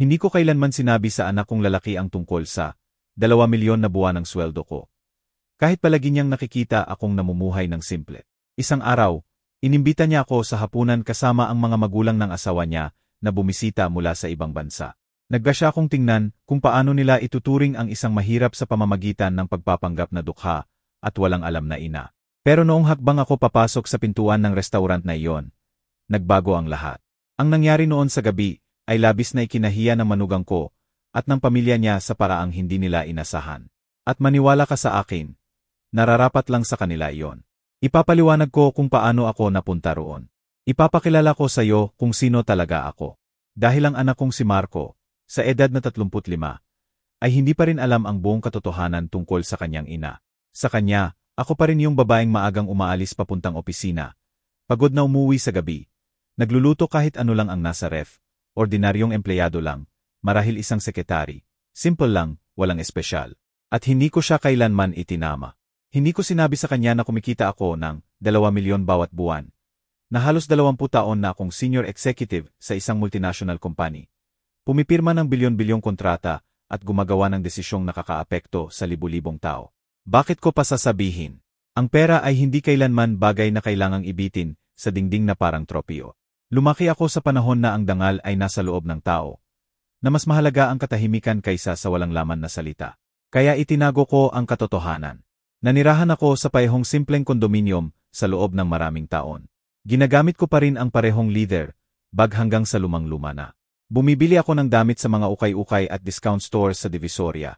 Hindi ko kailanman sinabi sa anak kong lalaki ang tungkol sa 2 milyon na buwan ng sweldo ko. Kahit palagi niyang nakikita akong namumuhay ng simple. Isang araw, inimbita niya ako sa hapunan kasama ang mga magulang ng asawa niya na bumisita mula sa ibang bansa. Nagba siya akong tingnan kung paano nila ituturing ang isang mahirap sa pamamagitan ng pagpapanggap na dukha at walang alam na ina. Pero noong hakbang ako papasok sa pintuan ng restaurant na iyon, nagbago ang lahat. Ang nangyari noon sa gabi ay labis na ikinahiya ng manugang ko at ng pamilya niya sa paraang hindi nila inasahan. At maniwala ka sa akin, nararapat lang sa kanila iyon. Ipapaliwanag ko kung paano ako napunta roon. Ipapakilala ko sa iyo kung sino talaga ako. Dahil ang anak kong si Marco, sa edad na 35, ay hindi pa rin alam ang buong katotohanan tungkol sa kanyang ina. Sa kanya, ako pa rin yung babaeng maagang umaalis papuntang opisina. Pagod na umuwi sa gabi. Nagluluto kahit ano lang ang nasa ref. Ordinaryong empleyado lang. Marahil isang sekretary. Simple lang, walang espesyal. At hindi ko siya kailanman itinama. Hindi ko sinabi sa kanya na kumikita ako ng 2 milyon bawat buwan. Na halos 20 taon na akong senior executive sa isang multinational company. Pumipirma ng bilyon-bilyong kontrata at gumagawa ng desisyong nakakaapekto sa libu-libong tao. Bakit ko pa sasabihin? Ang pera ay hindi kailanman bagay na kailangang ibitin sa dingding na parang tropeo. Lumaki ako sa panahon na ang dangal ay nasa loob ng tao, na mas mahalaga ang katahimikan kaysa sa walang laman na salita. Kaya itinago ko ang katotohanan. Nanirahan ako sa parehong simpleng kondominium sa loob ng maraming taon. Ginagamit ko pa rin ang parehong leather bag hanggang sa lumang-luma na. Bumibili ako ng damit sa mga ukay-ukay at discount stores sa Divisoria.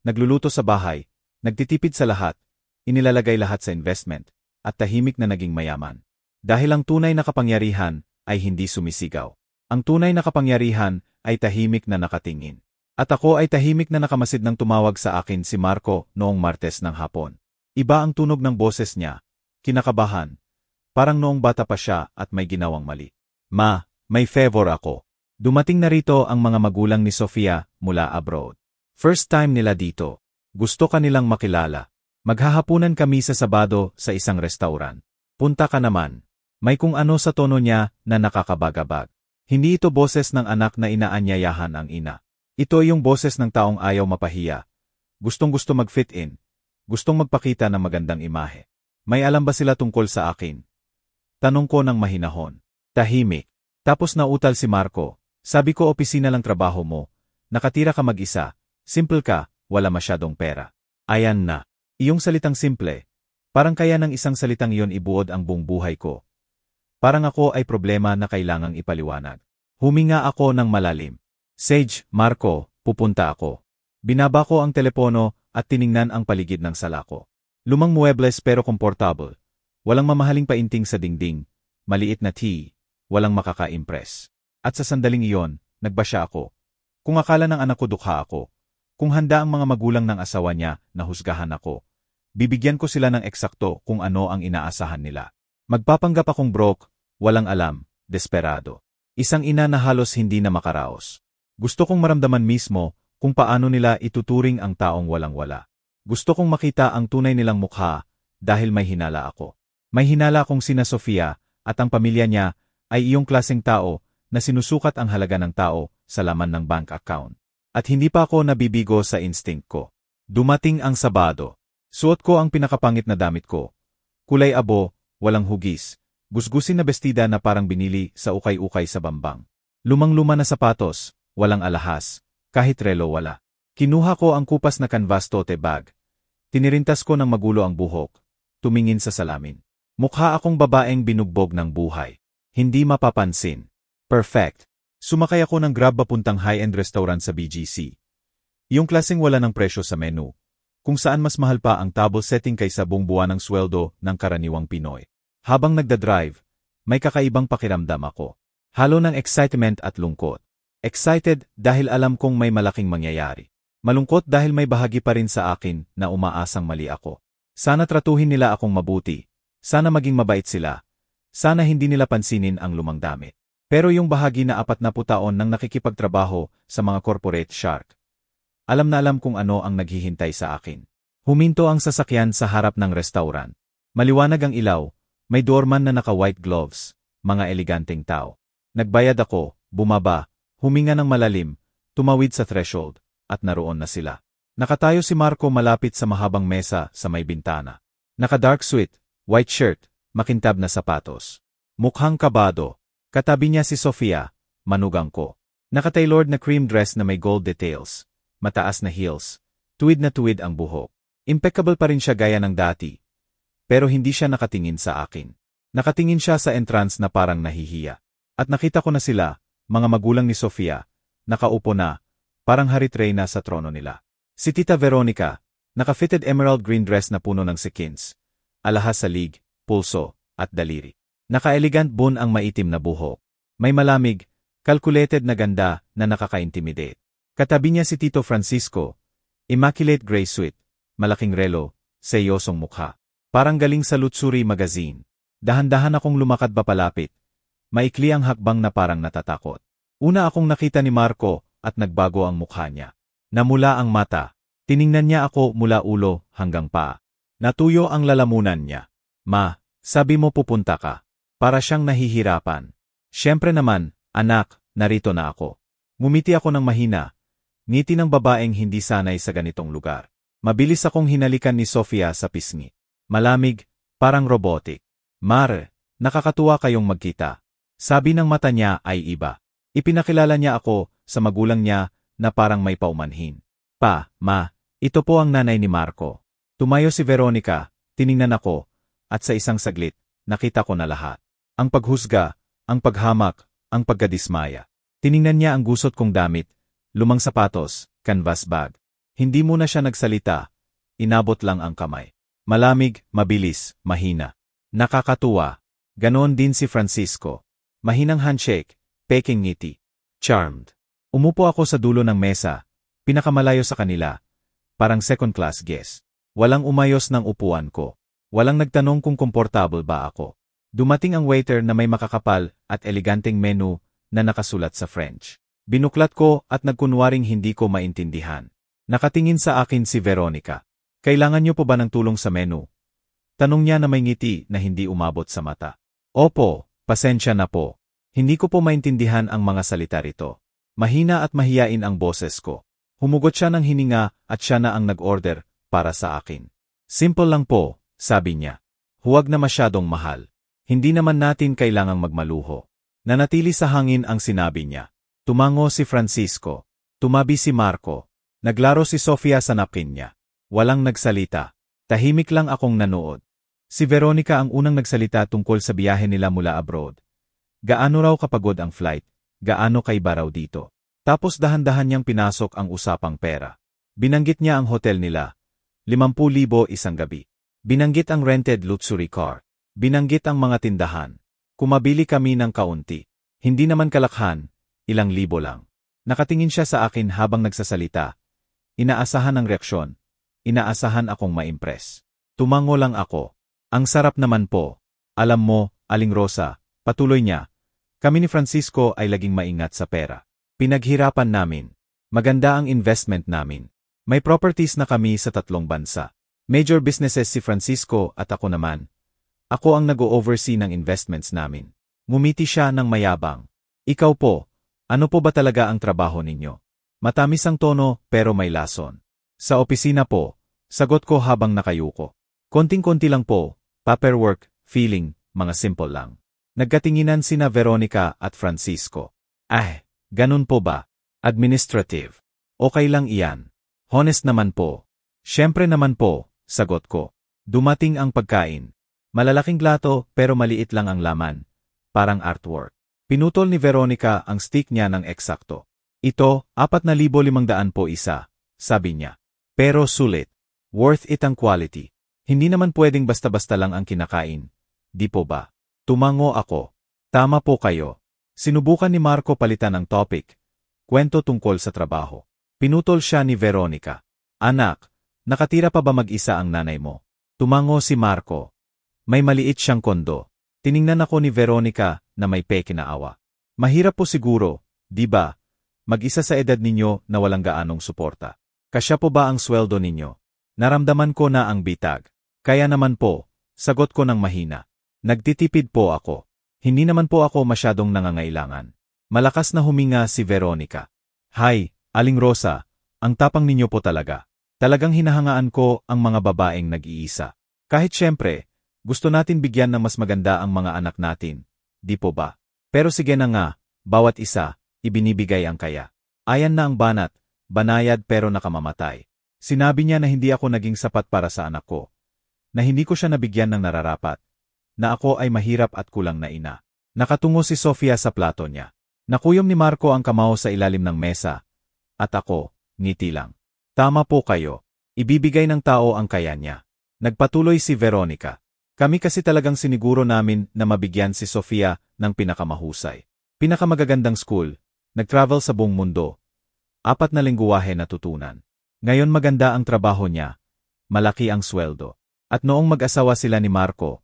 Nagluluto sa bahay, nagtitipid sa lahat, inilalagay lahat sa investment, at tahimik na naging mayaman. Dahil ang tunay na kapangyarihan ay hindi sumisigaw. Ang tunay na kapangyarihan ay tahimik na nakatingin. At ako ay tahimik na nakamasid nang tumawag sa akin si Marco noong Martes ng hapon. Iba ang tunog ng boses niya, kinakabahan, parang noong bata pa siya at may ginawang mali. Ma, may favor ako. Dumating na rito ang mga magulang ni Sofia mula abroad. First time nila dito. Gusto ka nilang makilala. Maghahapunan kami sa Sabado sa isang restaurant. Punta ka naman. May kung ano sa tono niya na nakakabagabag. Hindi ito boses ng anak na inaanyayahan ang ina. Ito yung boses ng taong ayaw mapahiya. Gustong-gusto mag-fit in. Gustong magpakita ng magandang imahe. May alam ba sila tungkol sa akin? Tanong ko ng mahinahon. Tahimik. Tapos nautal si Marco. Sabi ko opisina lang trabaho mo. Nakatira ka mag-isa. Simple ka. Wala masyadong pera. Ayan na. Iyong salitang simple. Parang kaya ng isang salitang iyon ibuod ang buong buhay ko. Parang ako ay problema na kailangang ipaliwanag. Huminga ako ng malalim. Sage, Marco, pupunta ako. Binaba ko ang telepono at tiningnan ang paligid ng sala ko. Lumang muebles pero komportable. Walang mamahaling painting sa dingding. Maliit na tea. Walang makaka-impress. At sa sandaling iyon, nagbasya ako. Kung akala ng anak ko dukha ako. Kung handa ang mga magulang ng asawa niya na husgahan ako, bibigyan ko sila ng eksakto kung ano ang inaasahan nila. Magpapanggap akong broke, walang alam, desperado. Isang ina na halos hindi na makaraos. Gusto kong maramdaman mismo kung paano nila ituturing ang taong walang-wala. Gusto kong makita ang tunay nilang mukha dahil may hinala ako. May hinala akong sina Sofia at ang pamilya niya ay iyong klaseng tao na sinusukat ang halaga ng tao sa laman ng bank account. At hindi pa ako nabibigo sa instinct ko. Dumating ang Sabado. Suot ko ang pinakapangit na damit ko. Kulay abo, walang hugis. Gusgusin na bestida na parang binili sa ukay-ukay sa Bambang. Lumang-luma na sapatos, walang alahas, kahit relo wala. Kinuha ko ang kupas na canvas tote bag. Tinirintas ko ng magulo ang buhok. Tumingin sa salamin. Mukha akong babaeng binugbog ng buhay. Hindi mapapansin. Perfect. Sumakay ako ng Grab papuntang high-end restaurant sa BGC. Yung klaseng wala ng presyo sa menu, kung saan mas mahal pa ang table setting kaysa buong buwan ng sweldo ng karaniwang Pinoy. Habang nagdadrive, may kakaibang pakiramdam ako. Halo ng excitement at lungkot. Excited dahil alam kong may malaking mangyayari. Malungkot dahil may bahagi pa rin sa akin na umaasang mali ako. Sana tratuhin nila akong mabuti. Sana maging mabait sila. Sana hindi nila pansinin ang lumang damit. Pero yung bahagi na 40 taon nang nakikipagtrabaho sa mga corporate shark. Alam na alam kung ano ang naghihintay sa akin. Huminto ang sasakyan sa harap ng restaurant. Maliwanag ang ilaw, may doorman na naka-white gloves, mga eleganteng tao. Nagbayad ako, bumaba, huminga ng malalim, tumawid sa threshold, at naroon na sila. Nakatayo si Marco malapit sa mahabang mesa sa may bintana. Naka-dark suit, white shirt, makintab na sapatos. Mukhang kabado. Katabi niya si Sofia, manugang ko. Naka-tailored na cream dress na may gold details, mataas na heels, tuwid na tuwid ang buhok. Impeccable pa rin siya gaya ng dati. Pero hindi siya nakatingin sa akin. Nakatingin siya sa entrance na parang nahihiya. At nakita ko na sila, mga magulang ni Sofia, nakaupo na, parang haritray na sa trono nila. Si Tita Veronica, naka-fitted emerald green dress na puno ng sequins, alahas sa lig, pulso, at daliri. Naka-elegant bun ang maitim na buhok. May malamig, calculated na ganda na nakaka-intimidate. Katabi niya si Tito Francisco, immaculate gray suit, malaking relo, seyosong mukha. Parang galing sa Lutsuri magazine. Dahan-dahan akong lumakad papalapit. Maikli ang hakbang na parang natatakot. Una akong nakita ni Marco at nagbago ang mukha niya. Namula ang mata. Tiningnan niya ako mula ulo hanggang paa. Natuyo ang lalamunan niya. Ma, sabi mo pupunta ka. Para siyang nahihirapan. Siyempre naman, anak, narito na ako. Ngumiti ako ng mahina. Ngiti ng babaeng hindi sanay sa ganitong lugar. Mabilis akong hinalikan ni Sofia sa pisngi. Malamig, parang robotic. Mare, nakakatuwa kayong magkita. Sabi ng mata niya ay iba. Ipinakilala niya ako sa magulang niya na parang may paumanhin. Pa, ma, ito po ang nanay ni Marco. Tumayo si Veronica, tiningnan ako, at sa isang saglit, nakita ko na lahat. Ang paghusga, ang paghamak, ang pagkadismaya. Tiningnan niya ang gusot kong damit, lumang sapatos, canvas bag. Hindi muna siya nagsalita, inabot lang ang kamay. Malamig, mabilis, mahina. Nakakatuwa. Ganoon din si Francisco. Mahinang handshake, peking ngiti. Charmed. Umupo ako sa dulo ng mesa, pinakamalayo sa kanila, parang second-class guest. Walang umayos ng upuan ko. Walang nagtanong kung komportable ba ako. Dumating ang waiter na may makakapal at eleganteng menu na nakasulat sa French. Binuklat ko at nagkunwaring hindi ko maintindihan. Nakatingin sa akin si Veronica. Kailangan niyo po ba ng tulong sa menu? Tanong niya na may ngiti na hindi umabot sa mata. Opo, pasensya na po. Hindi ko po maintindihan ang mga salita rito. Mahina at mahiyain ang boses ko. Humugot siya ng hininga at siya na ang nag-order para sa akin. Simple lang po, sabi niya. Huwag na masyadong mahal. Hindi naman natin kailangang magmaluho. Nanatili sa hangin ang sinabi niya. Tumango si Francisco. Tumabi si Marco. Naglaro si Sofia sa napkin niya. Walang nagsalita. Tahimik lang akong nanood. Si Veronica ang unang nagsalita tungkol sa biyahe nila mula abroad. Gaano raw kapagod ang flight? Gaano kaiba raw dito? Tapos dahan-dahan niyang pinasok ang usapang pera. Binanggit niya ang hotel nila. 50,000 isang gabi. Binanggit ang rented luxury car. Binanggit ang mga tindahan. Kumabili kami ng kaunti. Hindi naman kalakhan, ilang libo lang. Nakatingin siya sa akin habang nagsasalita. Inaasahan ang reaksyon. Inaasahan akong ma-impress. Tumango lang ako. Ang sarap naman po. Alam mo, Aling Rosa, patuloy niya. Kami ni Francisco ay laging maingat sa pera. Pinaghirapan namin. Maganda ang investment namin. May properties na kami sa 3 bansa. Major businesses si Francisco at ako naman. Ako ang nag-o-oversee ng investments namin. Ngumiti siya ng mayabang. Ikaw po, ano po ba talaga ang trabaho ninyo? Matamis ang tono pero may lason. Sa opisina po, sagot ko habang nakayuko. Konting-konti lang po, paperwork, feeling, mga simple lang. Nagkatinginan sina Veronica at Francisco. Ganun po ba? Administrative. Okay lang iyan. Honest naman po. Siyempre naman po, sagot ko. Dumating ang pagkain. Malalaking plato pero maliit lang ang laman. Parang artwork. Pinutol ni Veronica ang stick niya ng eksakto. Ito, 4,500 po isa, sabi niya. Pero sulit. Worth it ang quality. Hindi naman pwedeng basta-basta lang ang kinakain. Di po ba? Tumango ako. Tama po kayo. Sinubukan ni Marco palitan ang topic. Kwento tungkol sa trabaho. Pinutol siya ni Veronica. Anak, nakatira pa ba mag-isa ang nanay mo? Tumango si Marco. May maliit siyang kondo. Tiningnan ako ni Veronica na may peke na awa. Mahirap po siguro, di ba? Mag-isa sa edad ninyo na walang gaanong suporta. Kasya po ba ang sweldo ninyo? Naramdaman ko na ang bitag. Kaya naman po, sagot ko ng mahina. Nagtitipid po ako. Hindi naman po ako masyadong nangangailangan. Malakas na huminga si Veronica. Hay, Aling Rosa, ang tapang ninyo po talaga. Talagang hinahangaan ko ang mga babaeng nag-iisa. Kahit syempre, gusto natin bigyan ng mas maganda ang mga anak natin, di po ba? Pero sige na nga, bawat isa, ibinibigay ang kaya. Ayan na ang banat, banayad pero nakamamatay. Sinabi niya na hindi ako naging sapat para sa anak ko, na hindi ko siya nabigyan ng nararapat, na ako ay mahirap at kulang na ina. Nakatungo si Sofia sa plato niya. Nakuyom ni Marco ang kamao sa ilalim ng mesa, at ako, ngiti lang. Tama po kayo. Ibibigay ng tao ang kaya niya. Nagpatuloy si Veronica. Kami kasi talagang siniguro namin na mabigyan si Sofia ng pinakamahusay. Pinakamagagandang school, nag-travel sa buong mundo. 4 na lengguwahe natutunan. Ngayon maganda ang trabaho niya. Malaki ang sweldo. At noong mag-asawa sila ni Marco,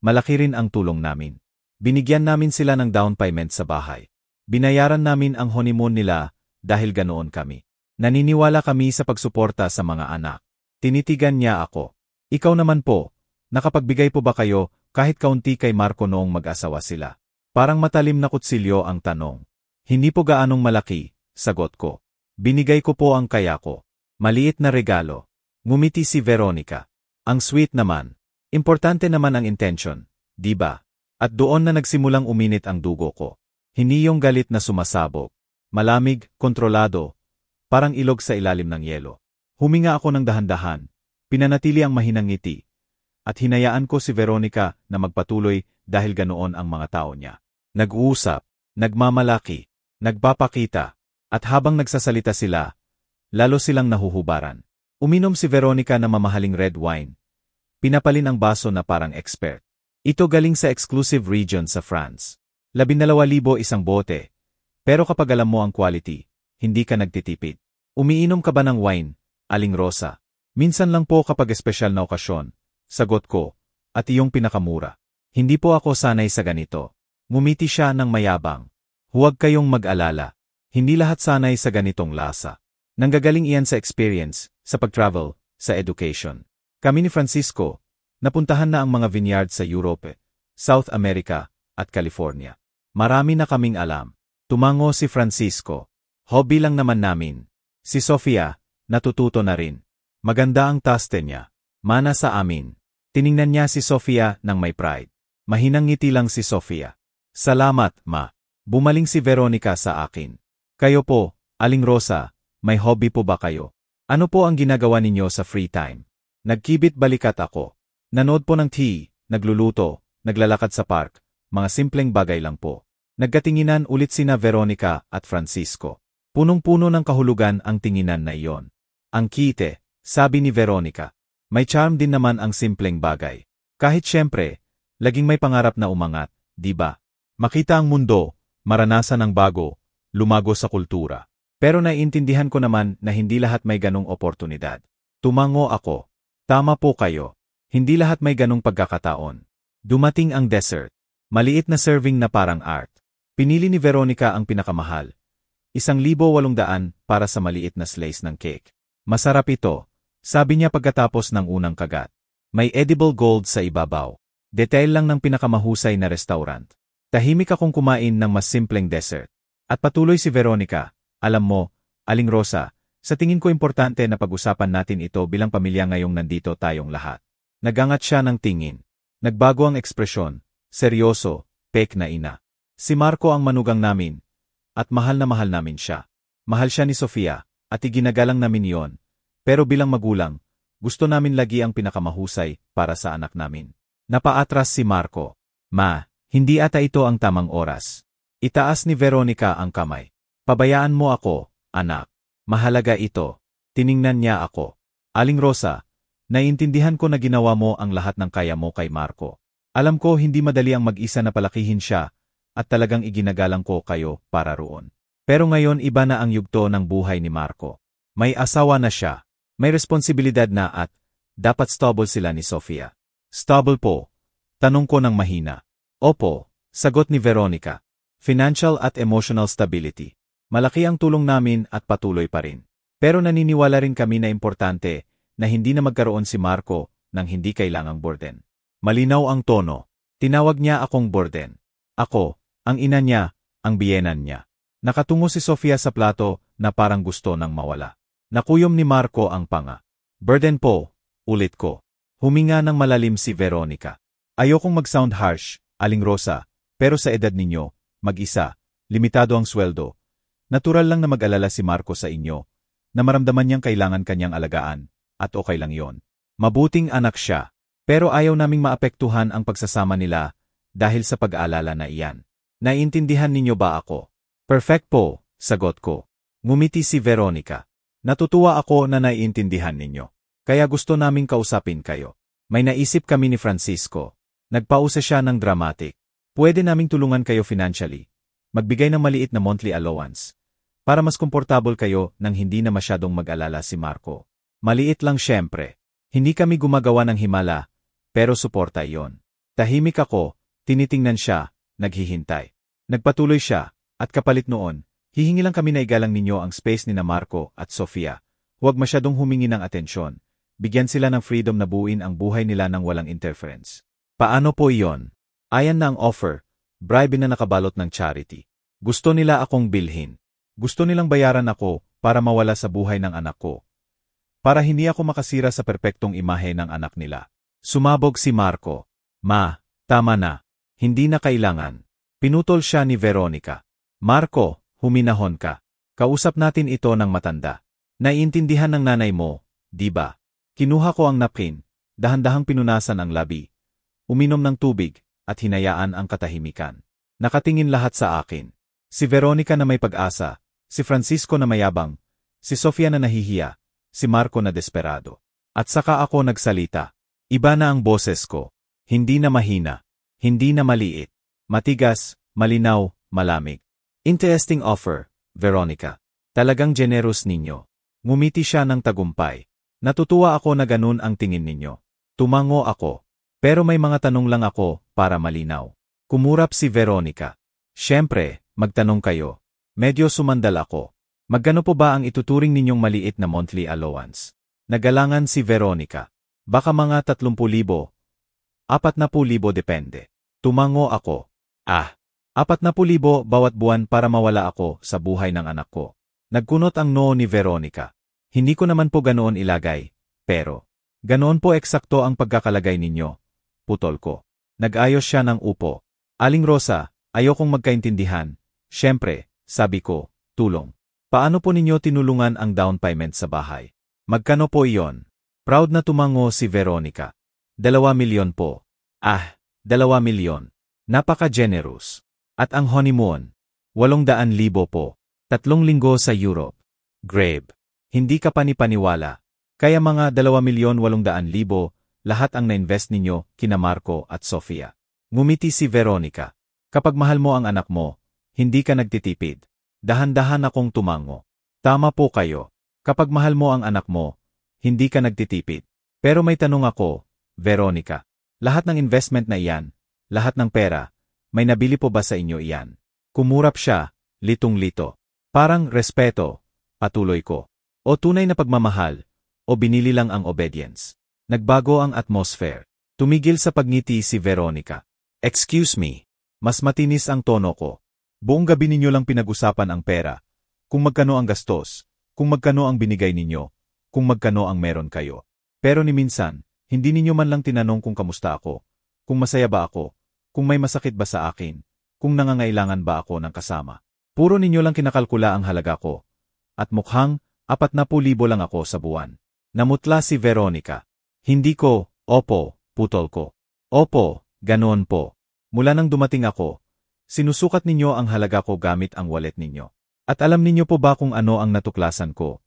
malaki rin ang tulong namin. Binigyan namin sila ng down payment sa bahay. Binayaran namin ang honeymoon nila dahil ganoon kami. Naniniwala kami sa pagsuporta sa mga anak. Tinitigan niya ako. Ikaw naman po, nakapagbigay po ba kayo kahit kaunti kay Marco noong mag-asawa sila? Parang matalim na kutsilyo ang tanong. Hindi po gaanong malaki, sagot ko. Binigay ko po ang kaya ko. Maliit na regalo. Ngumiti si Veronica. Ang sweet naman. Importante naman ang intention, di ba? At doon na nagsimulang uminit ang dugo ko. Hindi yung galit na sumasabog. Malamig, kontrolado. Parang ilog sa ilalim ng yelo. Huminga ako ng dahan-dahan, pinanatili ang mahinang ngiti, at hinayaan ko si Veronica na magpatuloy dahil ganoon ang mga tao niya. Nag-uusap, nagmamalaki, nagpapakita, at habang nagsasalita sila, lalo silang nahuhubaran. Uminom si Veronica ng mamahaling red wine. Pinapalin ang baso na parang expert. Ito galing sa exclusive region sa France. 12,000 isang bote. Pero kapag alam mo ang quality, hindi ka nagtitipid. Umiinom ka ba ng wine, Aling Rosa? Minsan lang po kapag espesyal na okasyon, sagot ko, at iyong pinakamura. Hindi po ako sanay sa ganito. Ngumiti siya ng mayabang. Huwag kayong mag-alala. Hindi lahat sanay sa ganitong lasa. Nanggagaling iyan sa experience, sa pag-travel, sa education. Kami ni Francisco, napuntahan na ang mga vineyard sa Europe, South America, at California. Marami na kaming alam. Tumango si Francisco. Hobby lang naman namin. Si Sofia, natututo na rin. Maganda ang taste niya. Mana sa amin. Tiningnan niya si Sofia ng may pride. Mahinang ngiti lang si Sofia. Salamat, ma. Bumaling si Veronica sa akin. Kayo po, Aling Rosa, may hobby po ba kayo? Ano po ang ginagawa ninyo sa free time? Nagkibit balikat ako. Nanood po ng TV, nagluluto, naglalakad sa park, mga simpleng bagay lang po. Nagkatinginan ulit sina Veronica at Francisco. Punong-puno ng kahulugan ang tinginan na iyon. Ang kite, sabi ni Veronica. May charm din naman ang simpleng bagay. Kahit syempre, laging may pangarap na umangat, di ba? Makita ang mundo, maranasan ang bago, lumago sa kultura. Pero naiintindihan ko naman na hindi lahat may ganong oportunidad. Tumango ako. Tama po kayo. Hindi lahat may ganong pagkakataon. Dumating ang dessert. Maliit na serving na parang art. Pinili ni Veronica ang pinakamahal. 1,800 para sa maliit na slice ng cake. Masarap ito, sabi niya pagkatapos ng unang kagat. May edible gold sa ibabaw. Detail lang ng pinakamahusay na restaurant. Tahimik akong kumain ng mas simpleng dessert. At patuloy si Veronica, alam mo, Aling Rosa, sa tingin ko importante na pag-usapan natin ito bilang pamilya ngayong nandito tayong lahat. Nagangat siya ng tingin. Nagbago ang ekspresyon, seryoso, pek na ina. Si Marco ang manugang namin. At mahal na mahal namin siya. Mahal siya ni Sofia, at iginagalang namin yon. Pero bilang magulang, gusto namin lagi ang pinakamahusay para sa anak namin. Napaatras si Marco. Ma, hindi ata ito ang tamang oras. Itaas ni Veronica ang kamay. Pabayaan mo ako, anak. Mahalaga ito. Tiningnan niya ako. Aling Rosa, naiintindihan ko na ginawa mo ang lahat ng kaya mo kay Marco. Alam ko hindi madali ang mag-isa na palakihin siya, at talagang iginagalang ko kayo para roon. Pero ngayon iba na ang yugto ng buhay ni Marco. May asawa na siya. May responsibilidad na at dapat stable sila ni Sofia. Stable po? Tanong ko ng mahina. Opo, sagot ni Veronica. Financial at emotional stability. Malaki ang tulong namin at patuloy pa rin. Pero naniniwala rin kami na importante na hindi na magkaroon si Marco ng hindi kailangang burden. Malinaw ang tono. Tinawag niya akong burden. Ako, ang ina niya, ang biyenan niya. Nakatungo si Sofia sa plato na parang gusto nang mawala. Nakuyom ni Marco ang panga. Burden po, ulit ko. Huminga ng malalim si Veronica. Ayokong mag-sound harsh, Aling Rosa, pero sa edad ninyo, mag-isa, limitado ang sweldo. Natural lang na mag-alala si Marco sa inyo, na maramdaman niyang kailangan kanyang alagaan, at okay lang yon. Mabuting anak siya, pero ayaw naming maapektuhan ang pagsasama nila dahil sa pag-aalala na iyan. Naiintindihan ninyo ba ako? Perfect po, sagot ko. Ngumiti si Veronica. Natutuwa ako na naiintindihan ninyo. Kaya gusto naming kausapin kayo. May naisip kami ni Francisco. Nagpausa siya ng dramatic. Pwede naming tulungan kayo financially. Magbigay ng maliit na monthly allowance. Para mas komportable kayo nang hindi na masyadong mag-alala si Marco. Maliit lang syempre. Hindi kami gumagawa ng himala, pero suporta iyon. Tahimik ako, tinitingnan siya, naghihintay. Nagpatuloy siya, at kapalit noon, hihingi lang kami na igalang ninyo ang space ni na Marco at Sofia. Huwag masyadong humingi ng atensyon. Bigyan sila ng freedom na buuin ang buhay nila nang walang interference. Paano po iyon? Ayan na ang offer, bribe na nakabalot ng charity. Gusto nila akong bilhin. Gusto nilang bayaran ako para mawala sa buhay ng anak ko. Para hindi ako makasira sa perpektong imahe ng anak nila. Sumabog si Marco. Ma, tama na. Hindi na kailangan. Pinutol siya ni Veronica. Marco, huminahon ka. Kausap natin ito ng matanda. Naiintindihan ng nanay mo, di ba? Kinuha ko ang napkin, dahan-dahang pinunasan ang labi. Uminom ng tubig, at hinayaan ang katahimikan. Nakatingin lahat sa akin. Si Veronica na may pag-asa, si Francisco na mayabang, si Sofia na nahihiya, si Marco na desperado. At saka ako nagsalita. Iba na ang boses ko. Hindi na mahina. Hindi na maliit. Matigas, malinaw, malamig. Interesting offer, Veronica. Talagang generous ninyo. Ngumiti siya ng tagumpay. Natutuwa ako na ganun ang tingin ninyo. Tumango ako. Pero may mga tanong lang ako para malinaw. Kumurap si Veronica. Siyempre, magtanong kayo. Medyo sumandal ako. Magkano po ba ang ituturing ninyong maliit na monthly allowance? Nagalangan si Veronica. Baka mga 30,000, 40,000 depende. Tumango ako. 40,000 bawat buwan para mawala ako sa buhay ng anak ko. Nagkunot ang noo ni Veronica. Hindi ko naman po ganoon ilagay, pero ganoon po eksakto ang pagkakalagay ninyo. Putol ko. Nag-ayos siya ng upo. Aling Rosa, ayokong magkaintindihan. Siyempre, sabi ko, tulong. Paano po ninyo tinulungan ang down payment sa bahay? Magkano po iyon? Proud na tumango si Veronica. 2,000,000 po. 2,000,000. Napaka-generous. At ang honeymoon? 800,000 po. 3 linggo sa Europe. Grave. Hindi ka panipaniwala. Kaya mga 2,800,000, lahat ang na-invest ninyo, kina Marco at Sofia. Ngumiti si Veronica. Kapag mahal mo ang anak mo, hindi ka nagtitipid. Dahan-dahan akong tumango. Tama po kayo. Kapag mahal mo ang anak mo, hindi ka nagtitipid. Pero may tanong ako, Veronica. Lahat ng investment na iyan, lahat ng pera, may nabili po ba sa inyo iyan? Kumurap siya, litong-lito. Parang respeto, patuloy ko. O tunay na pagmamahal, o binili lang ang obedience. Nagbago ang atmosphere. Tumigil sa pagngiti si Veronica. Excuse me. Mas matinis ang tono ko. Buong gabi ninyo lang pinag-usapan ang pera. Kung magkano ang gastos, kung magkano ang binigay ninyo, kung magkano ang meron kayo. Pero ni minsan, hindi ninyo man lang tinanong kung kamusta ako, kung masaya ba ako, kung may masakit ba sa akin, kung nangangailangan ba ako ng kasama. Puro ninyo lang kinakalkula ang halaga ko. At mukhang, 40,000 lang ako sa buwan. Namutla si Veronica. Hindi ko, opo, putol ko. Opo, ganoon po. Mula nang dumating ako, sinusukat ninyo ang halaga ko gamit ang wallet ninyo. At alam ninyo po ba kung ano ang natuklasan ko?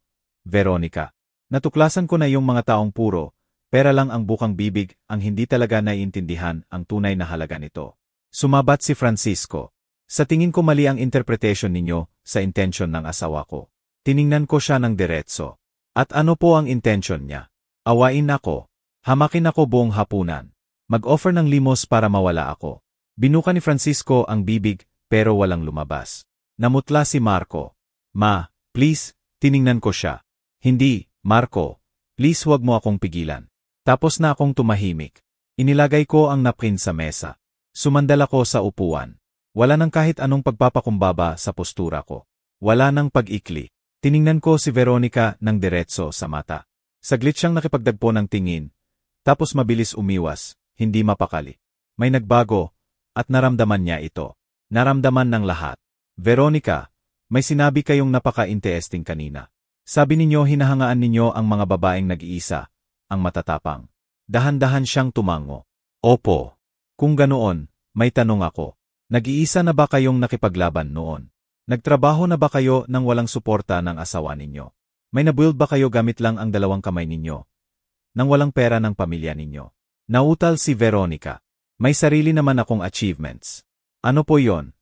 Veronica. Natuklasan ko na yung mga taong puro, pera lang ang bukang bibig ang hindi talaga naiintindihan ang tunay na halaga nito. Sumabat si Francisco. Sa tingin ko mali ang interpretation ninyo sa intention ng asawa ko. Tiningnan ko siya ng diretso. At ano po ang intention niya? Awain ako. Hamakin ako buong hapunan. Mag-offer ng limos para mawala ako. Binuka ni Francisco ang bibig pero walang lumabas. Namutla si Marco. Ma, please, tiningnan ko siya. Hindi, Marco. Please huwag mo akong pigilan. Tapos na akong tumahimik. Inilagay ko ang napkin sa mesa. Sumandal ako sa upuan. Wala nang kahit anong pagpapakumbaba sa postura ko. Wala nang pag-ikli. Tiningnan ko si Veronica ng diretso sa mata. Saglit siyang nakipagdagpo ng tingin, tapos mabilis umiwas, hindi mapakali. May nagbago, at naramdaman niya ito. Naramdaman ng lahat. Veronica, may sinabi kayong napaka-interesting kanina. Sabi ninyo hinahangaan ninyo ang mga babaeng nag-iisa, ang matatapang. Dahan-dahan siyang tumango. Opo. Kung ganoon, may tanong ako. Nag-iisa na ba kayong nakipaglaban noon? Nagtrabaho na ba kayo nang walang suporta ng asawa ninyo? May nabuild ba kayo gamit lang ang dalawang kamay ninyo? Nang walang pera ng pamilya ninyo? Nautal si Veronica. May sarili naman akong achievements. Ano po yon?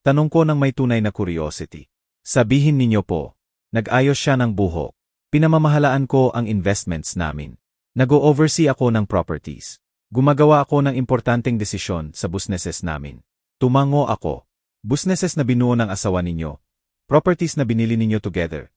Tanong ko ng may tunay na curiosity. Sabihin ninyo po. Nag-ayos siya ng buhok. Pinamamahalaan ko ang investments namin. Nag-o-oversee ako ng properties. Gumagawa ako ng importanteng desisyon sa businesses namin. Tumango ako. Businesses na binuo ng asawa ninyo. Properties na binili ninyo together.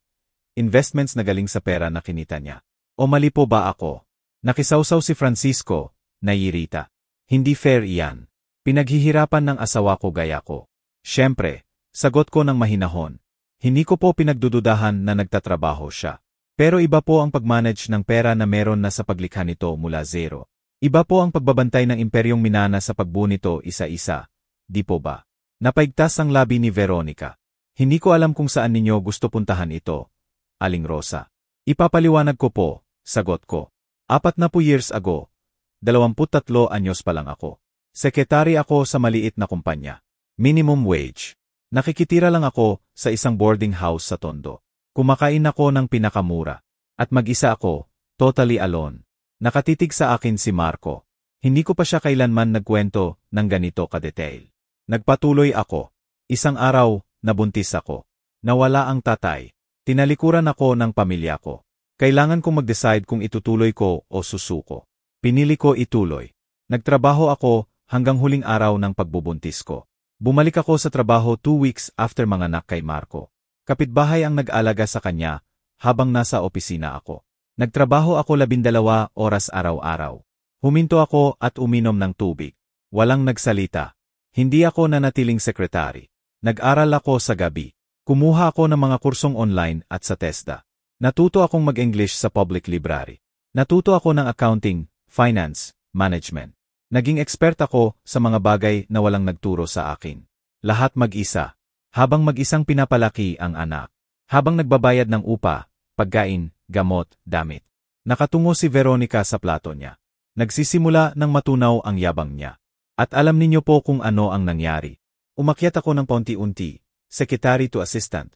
Investments na galing sa pera na kinita niya. O mali po ba ako? Nakisawsaw si Francisco, naiirita. Hindi fair iyan. Pinaghihirapan ng asawa ko gaya ko. Siyempre, sagot ko ng mahinahon. Hindi ko po pinagdududahan na nagtatrabaho siya. Pero iba po ang pagmanage ng pera na meron na sa paglikha nito mula zero. Iba po ang pagbabantay ng imperyong minana sa pagbuo nito isa-isa. Di po ba? Napaigtas ang labi ni Veronica. Hindi ko alam kung saan ninyo gusto puntahan ito, Aling Rosa. Ipapaliwanag ko po, sagot ko. 40 years ago, 23 anyos pa lang ako. Sekretary ako sa maliit na kumpanya. Minimum wage. Nakikitira lang ako sa isang boarding house sa Tondo. Kumakain ako ng pinakamura. At mag-isa ako, totally alone. Nakatitig sa akin si Marco. Hindi ko pa siya kailanman nagkwento ng ganito ka-detail. Nagpatuloy ako. Isang araw, nabuntis ako. Nawala ang tatay. Tinalikuran ako ng pamilya ko. Kailangan kong mag-decide kung itutuloy ko o susuko. Pinili ko ituloy. Nagtrabaho ako hanggang huling araw ng pagbubuntis ko. Bumalik ako sa trabaho 2 weeks after manganak kay Marco. Kapitbahay ang nag-alaga sa kanya habang nasa opisina ako. Nagtrabaho ako 12 oras araw-araw. Huminto ako at uminom ng tubig. Walang nagsalita. Hindi ako nanatiling sekretary. Nag-aral ako sa gabi. Kumuha ako ng mga kursong online at sa TESDA. Natuto akong mag-English sa public library. Natuto ako ng accounting, finance, management. Naging expert ako sa mga bagay na walang nagturo sa akin. Lahat mag-isa. Habang mag-isang pinapalaki ang anak. Habang nagbabayad ng upa, pagkain, gamot, damit. Nakatungo si Veronica sa plato niya. Nagsisimula ng matunaw ang yabang niya. At alam ninyo po kung ano ang nangyari. Umakyat ako ng paunti-unti, secretary to assistant,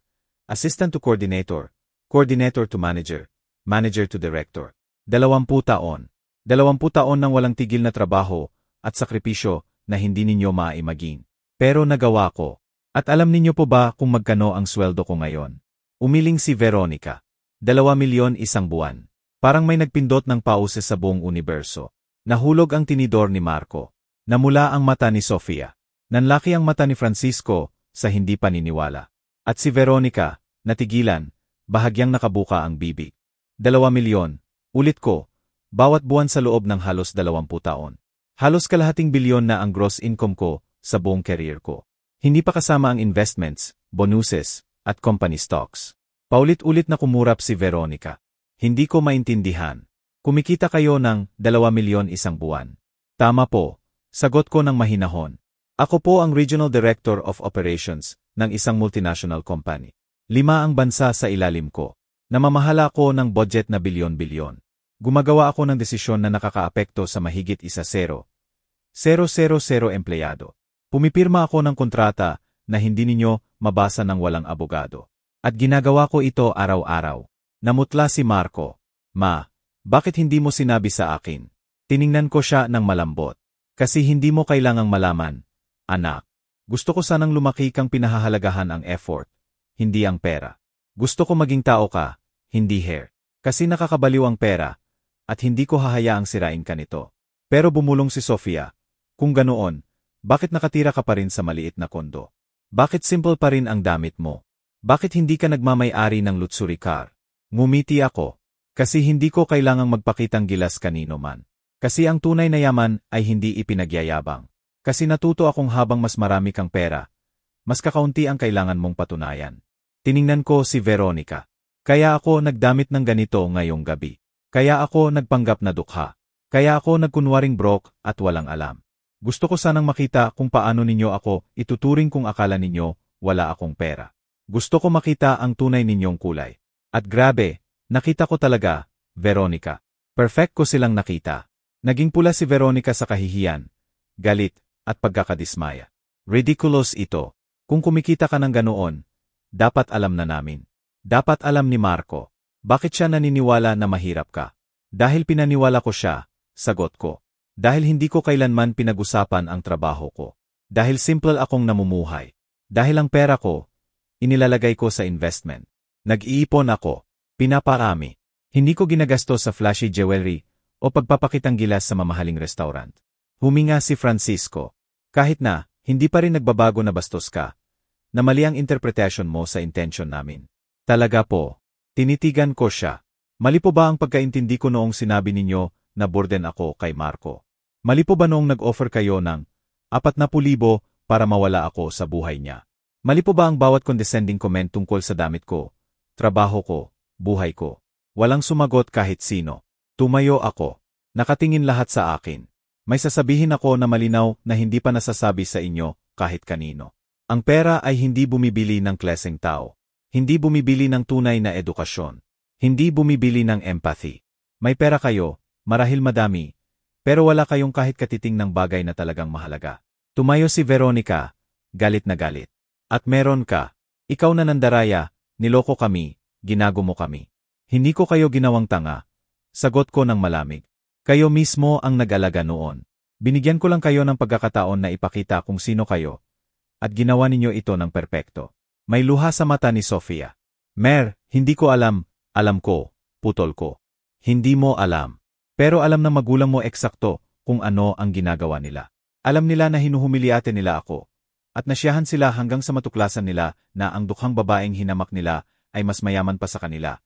assistant to coordinator, coordinator to manager, manager to director. 20 taon. 20 taon ng walang tigil na trabaho at sakripisyo na hindi ninyo maaimagin. Pero nagawa ko. At alam ninyo po ba kung magkano ang sweldo ko ngayon? Umiling si Veronica. 2 milyon isang buwan. Parang may nagpindot ng pause sa buong universo. Nahulog ang tinidor ni Marco. Namula ang mata ni Sofia. Nanlaki ang mata ni Francisco sa hindi paniniwala. At si Veronica, natigilan, bahagyang nakabuka ang bibig. 2 milyon. Ulit ko, bawat buwan sa loob ng halos 20 taon. Halos kalahating bilyon na ang gross income ko sa buong career ko. Hindi pa kasama ang investments, bonuses, at company stocks. Paulit-ulit na kumurap si Veronica. Hindi ko maintindihan. Kumikita kayo ng 2 milyon isang buwan. Tama po. Sagot ko ng mahinahon. Ako po ang Regional Director of Operations ng isang multinational company. 5 ang bansa sa ilalim ko. Namamahala ko ng budget na bilyon-bilyon. Gumagawa ako ng desisyon na nakakaapekto sa mahigit 1,000,000 empleyado. Pumipirma ako ng kontrata na hindi ninyo mabasa ng walang abogado. At ginagawa ko ito araw-araw. Namutla si Marco. Ma, bakit hindi mo sinabi sa akin? Tiningnan ko siya ng malambot. Kasi hindi mo kailangang malaman, anak. Gusto ko sanang lumaki kang pinahahalagahan ang effort, hindi ang pera. Gusto ko maging tao ka, hindi hair. Kasi nakakabaliw ang pera, at hindi ko hahayaang sirain ka nito. Pero bumulong si Sofia. Kung ganoon, bakit nakatira ka pa rin sa maliit na kondo? Bakit simple pa rin ang damit mo? Bakit hindi ka nagmamay-ari ng luxury car? Ngumiti ako. Kasi hindi ko kailangang magpakitang gilas kanino man. Kasi ang tunay na yaman ay hindi ipinagyayabang. Kasi natuto akong habang mas marami kang pera, mas kakaunti ang kailangan mong patunayan. Tiningnan ko si Veronica. Kaya ako nagdamit ng ganito ngayong gabi. Kaya ako nagpanggap na dukha. Kaya ako nagkunwaring broke at walang alam. Gusto ko sanang makita kung paano ninyo ako ituturing kung akala ninyo wala akong pera. Gusto ko makita ang tunay ninyong kulay. At grabe, nakita ko talaga, Veronica. Perfect ko silang nakita. Naging pula si Veronica sa kahihiyan, galit, at pagkakadismaya. Ridiculous ito. Kung kumikita ka ng ganoon, dapat alam na namin. Dapat alam ni Marco. Bakit siya naniniwala na mahirap ka? Dahil pinaniwala ko siya, sagot ko. Dahil hindi ko kailanman pinag-usapan ang trabaho ko. Dahil simple akong namumuhay. Dahil ang pera ko, inilalagay ko sa investment. Nag-iipon ako. Pinaparami. Hindi ko ginagastos sa flashy jewelry o pagpapakitang gilas sa mamahaling restaurant. Huminga si Francisco. Kahit na, hindi pa rin nagbabago na bastos ka. Na mali ang interpretation mo sa intention namin. Talaga po. Tinitigan ko siya. Mali po ba ang pagkaintindi ko noong sinabi ninyo na burden ako kay Marco? Mali po ba noong nag-offer kayo ng 40,000 para mawala ako sa buhay niya? Mali po ba ang bawat condescending comment tungkol sa damit ko, trabaho ko, buhay ko? Walang sumagot kahit sino. Tumayo ako. Nakatingin lahat sa akin. May sasabihin ako na malinaw na hindi pa nasasabi sa inyo kahit kanino. Ang pera ay hindi bumibili ng klaseng tao. Hindi bumibili ng tunay na edukasyon. Hindi bumibili ng empathy. May pera kayo, marahil madami, pero wala kayong kahit katiting ng bagay na talagang mahalaga. Tumayo si Veronica, galit na galit. At meron ka. Ikaw na nandaraya, niloko kami, ginago mo kami. Hindi ko kayo ginawang tanga. Sagot ko ng malamig. Kayo mismo ang nag-alaga noon. Binigyan ko lang kayo ng pagkakataon na ipakita kung sino kayo. At ginawa ninyo ito ng perpekto. May luha sa mata ni Sofia. Mer, hindi ko alam, alam ko, putol ko. Hindi mo alam. Pero alam na magulang mo eksakto kung ano ang ginagawa nila. Alam nila na hinuhumiliate nila ako. At nasyahan sila hanggang sa matuklasan nila na ang dukhang babaeng hinamak nila ay mas mayaman pa sa kanila.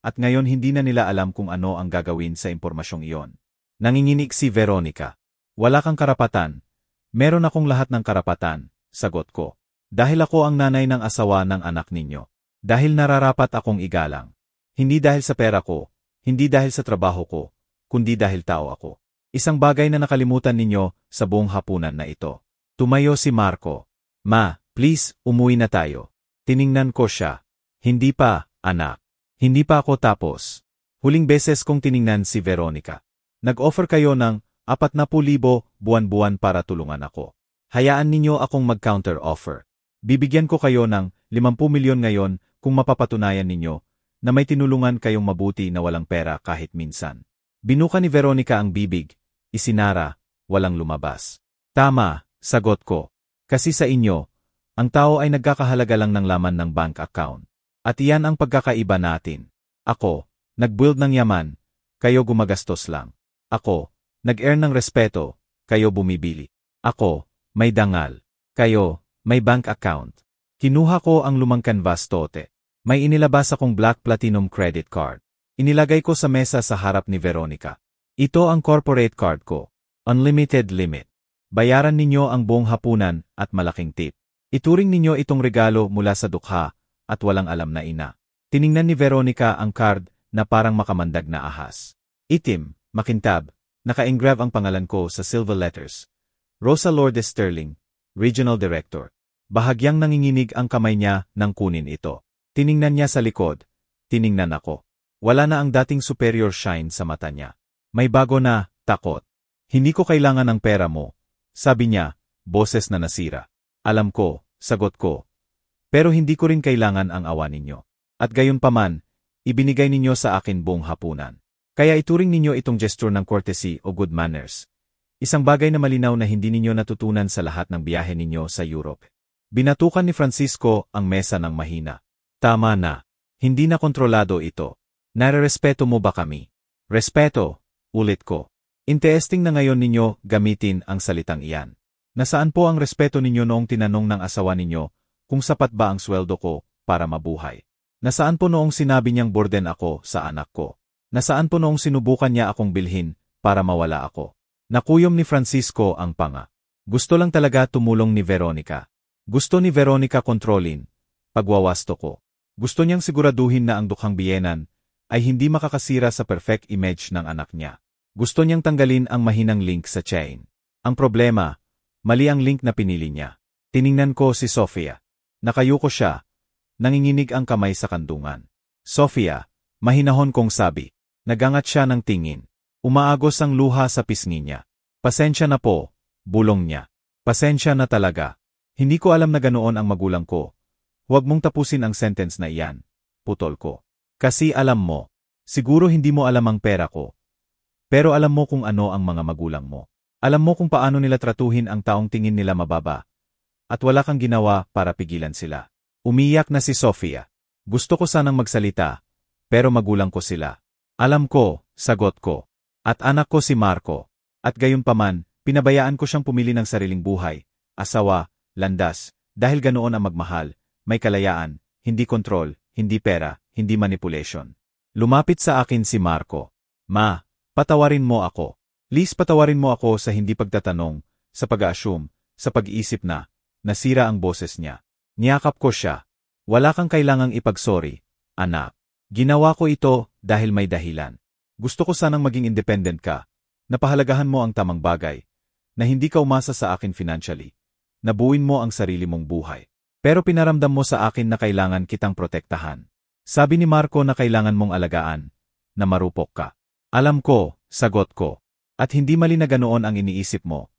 At ngayon hindi na nila alam kung ano ang gagawin sa impormasyong iyon. Nanginginig si Veronica. Wala kang karapatan. Meron akong lahat ng karapatan, sagot ko. Dahil ako ang nanay ng asawa ng anak ninyo. Dahil nararapat akong igalang. Hindi dahil sa pera ko, hindi dahil sa trabaho ko, kundi dahil tao ako. Isang bagay na nakalimutan ninyo sa buong hapunan na ito. Tumayo si Marco. Ma, please, umuwi na tayo. Tiningnan ko siya. Hindi pa, anak. Hindi pa ako tapos. Huling beses kong tiningnan si Veronica. Nag-offer kayo ng 40,000 buwan-buwan para tulungan ako. Hayaan ninyo akong mag-counter offer. Bibigyan ko kayo ng 50 milyon ngayon kung mapapatunayan ninyo na may tinulungan kayong mabuti na walang pera kahit minsan. Binuka ni Veronica ang bibig, isinara, walang lumabas. Tama, sagot ko. Kasi sa inyo, ang tao ay nagkakahalaga lang ng laman ng bank account. At iyan ang pagkakaiba natin. Ako, nag-build ng yaman, kayo gumagastos lang. Ako, nag-earn ng respeto, kayo bumibili. Ako, may dangal. Kayo, may bank account. Kinuha ko ang lumang canvas tote. May inilabas akong black platinum credit card. Inilagay ko sa mesa sa harap ni Veronica. Ito ang corporate card ko. Unlimited limit. Bayaran ninyo ang buong hapunan at malaking tip. Ituring ninyo itong regalo mula sa dukha at walang alam na ina. Tiningnan ni Veronica ang card na parang makamandag na ahas. Itim, makintab, naka-engrave ang pangalan ko sa silver letters. Rosa Lourdes Sterling, Regional Director. Bahagyang nanginginig ang kamay niya nang kunin ito. Tiningnan niya sa likod. Tiningnan ako. Wala na ang dating superior shine sa mata niya. May bago na, takot. Hindi ko kailangan ng pera mo. Sabi niya, boses na nasira. Alam ko, sagot ko. Pero hindi ko rin kailangan ang awa ninyo. At gayon paman, ibinigay ninyo sa akin buong hapunan. Kaya ituring ninyo itong gesture ng courtesy o good manners. Isang bagay na malinaw na hindi ninyo natutunan sa lahat ng biyahe ninyo sa Europe. Binatukan ni Francisco ang mesa ng mahina. Tama na. Hindi na kontrolado ito. Nare-respeto mo ba kami? Respeto, ulit ko. Interesting na ngayon ninyo gamitin ang salitang iyan. Nasaan po ang respeto ninyo noong tinanong ng asawa ninyo kung sapat ba ang sweldo ko para mabuhay? Nasaan po noong sinabi niyang burden ako sa anak ko? Nasaan po noong sinubukan niya akong bilhin para mawala ako? Nakuyom ni Francisco ang panga. Gusto lang talaga tumulong ni Veronica. Gusto ni Veronica kontrolin, pagwawasto ko. Gusto niyang siguraduhin na ang dukhang biyenan ay hindi makakasira sa perfect image ng anak niya. Gusto niyang tanggalin ang mahinang link sa chain. Ang problema, mali ang link na pinili niya. Tiningnan ko si Sofia. Nakayuko siya. Nanginginig ang kamay sa kandungan. Sofia, mahinahon kong sabi. Nagangat siya ng tingin. Umaagos ang luha sa pisngi niya. Pasensya na po, bulong niya. Pasensya na talaga. Hindi ko alam na ganoon ang magulang ko. Huwag mong tapusin ang sentence na iyan, putol ko. Kasi alam mo, siguro hindi mo alam ang pera ko. Pero alam mo kung ano ang mga magulang mo. Alam mo kung paano nila tratuhin ang taong tingin nila mababa. At wala kang ginawa para pigilan sila. Umiyak na si Sofia. Gusto ko sanang magsalita, pero magulang ko sila. Alam ko, sagot ko. At anak ko si Marco. At gayunpaman, pinabayaan ko siyang pumili ng sariling buhay, asawa, landas, dahil ganoon ang magmahal, may kalayaan, hindi kontrol, hindi pera, hindi manipulation. Lumapit sa akin si Marco. Ma, patawarin mo ako. Please patawarin mo ako sa hindi pagtatanong, sa pag-assume, sa pag-iisip na, nasira ang boses niya. Niyakap ko siya. Wala kang kailangang ipag-sorry, anak. Ginawa ko ito dahil may dahilan. Gusto ko sanang maging independent ka. Napahalagahan mo ang tamang bagay. Na hindi ka umasa sa akin financially. Nabuin mo ang sarili mong buhay. Pero pinaramdam mo sa akin na kailangan kitang protektahan. Sabi ni Marco na kailangan mong alagaan. Na marupok ka. Alam ko, sagot ko. At hindi mali na ganoon ang iniisip mo.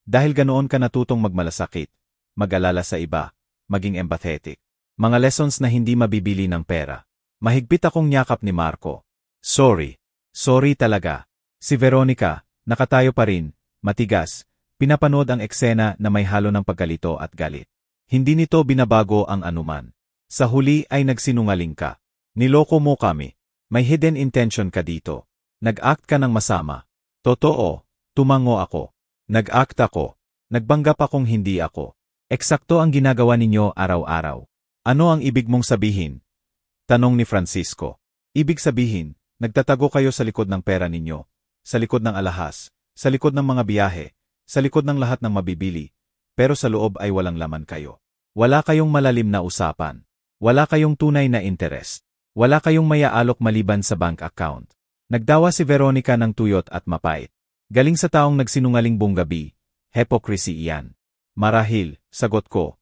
Dahil ganoon ka natutong magmalasakit. Mag-alala sa iba. Maging empathetic. Mga lessons na hindi mabibili ng pera. Mahigpit akong nyakap ni Marco. Sorry. Sorry talaga. Si Veronica, nakatayo pa rin, matigas, pinapanood ang eksena na may halo ng pagkalito at galit. Hindi nito binabago ang anuman. Sa huli ay nagsinungaling ka. Niloko mo kami. May hidden intention ka dito. Nag-act ka ng masama. Totoo, tumango ako. Nag-act ako. Nagbanggap akong hindi ako. Eksakto ang ginagawa ninyo araw-araw. Ano ang ibig mong sabihin? Tanong ni Francisco. Ibig sabihin, nagtatago kayo sa likod ng pera ninyo, sa likod ng alahas, sa likod ng mga biyahe, sa likod ng lahat ng mabibili, pero sa loob ay walang laman kayo. Wala kayong malalim na usapan. Wala kayong tunay na interest. Wala kayong maya-alok maliban sa bank account. Nagdawa si Veronica ng tuyot at mapait. Galing sa taong nagsinungaling buong gabi. Hypocrisy iyan. Marahil, sagot ko.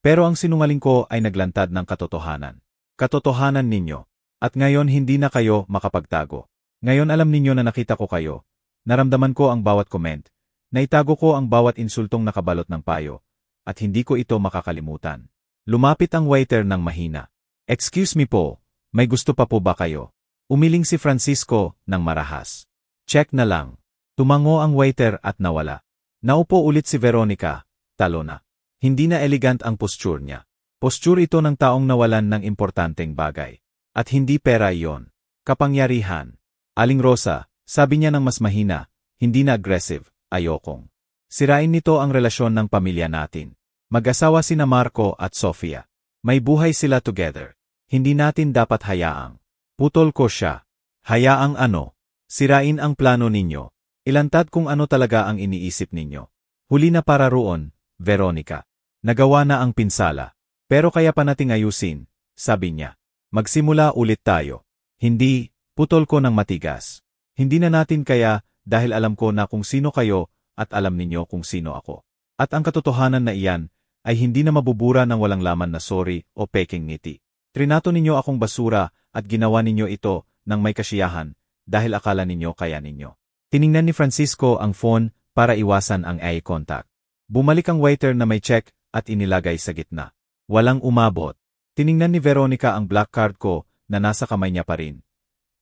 Pero ang sinungaling ko ay naglantad ng katotohanan. Katotohanan ninyo. At ngayon hindi na kayo makapagtago. Ngayon alam ninyo na nakita ko kayo. Naramdaman ko ang bawat comment. Naitago ko ang bawat insultong nakabalot ng payo. At hindi ko ito makakalimutan. Lumapit ang waiter ng mahina. Excuse me po, may gusto pa po ba kayo? Umiling si Francisco ng marahas. Check na lang. Tumango ang waiter at nawala. Naupo ulit si Veronica. Talo na. Hindi na elegant ang posture niya. Posture ito ng taong nawalan ng importanteng bagay. At hindi pera iyon. Kapangyarihan. Aling Rosa, sabi niya ng mas mahina, hindi na aggressive, ayokong. Sirain nito ang relasyon ng pamilya natin. Mag-asawa sina Marco at Sofia. May buhay sila together. Hindi natin dapat hayaang. Putol ko siya. Hayaang ano? Sirain ang plano ninyo. Ilantad kung ano talaga ang iniisip ninyo. Huli na para roon, Veronica. Nagawa na ang pinsala. Pero kaya pa nating ayusin, sabi niya. Magsimula ulit tayo. Hindi, putol ko ng matigas. Hindi na natin kaya dahil alam ko na kung sino kayo at alam ninyo kung sino ako. At ang katotohanan na iyan ay hindi na mabubura ng walang laman na sorry o peking ngiti. Trinato ninyo akong basura at ginawa ninyo ito ng may kasiyahan dahil akala ninyo kaya ninyo. Tiningnan ni Francisco ang phone para iwasan ang eye contact. Bumalik ang waiter na may check at inilagay sa gitna. Walang umabot. Tiningnan ni Veronica ang black card ko na nasa kamay niya pa rin.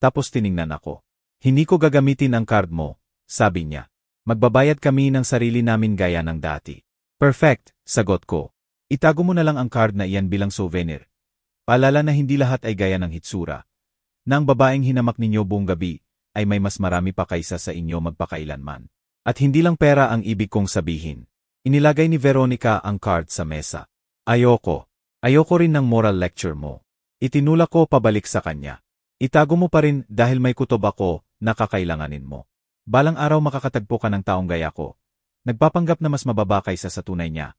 Tapos tiningnan ako. Hindi ko gagamitin ang card mo, sabi niya. Magbabayad kami ng sarili namin gaya ng dati. Perfect, sagot ko. Itago mo na lang ang card na iyan bilang souvenir. Paalala na hindi lahat ay gaya ng hitsura. Na ang babaeng hinamak ninyo buong gabi ay may mas marami pa kaysa sa inyo magpakailanman. At hindi lang pera ang ibig kong sabihin. Inilagay ni Veronica ang card sa mesa. Ayoko. Ayoko rin ng moral lecture mo. Itinulak ko pabalik sa kanya. Itago mo pa rin dahil may kutob ako na kakailanganin mo. Balang araw makakatagpo ka ng taong gaya ko. Nagpapanggap na mas mababa kaysa sa tunay niya.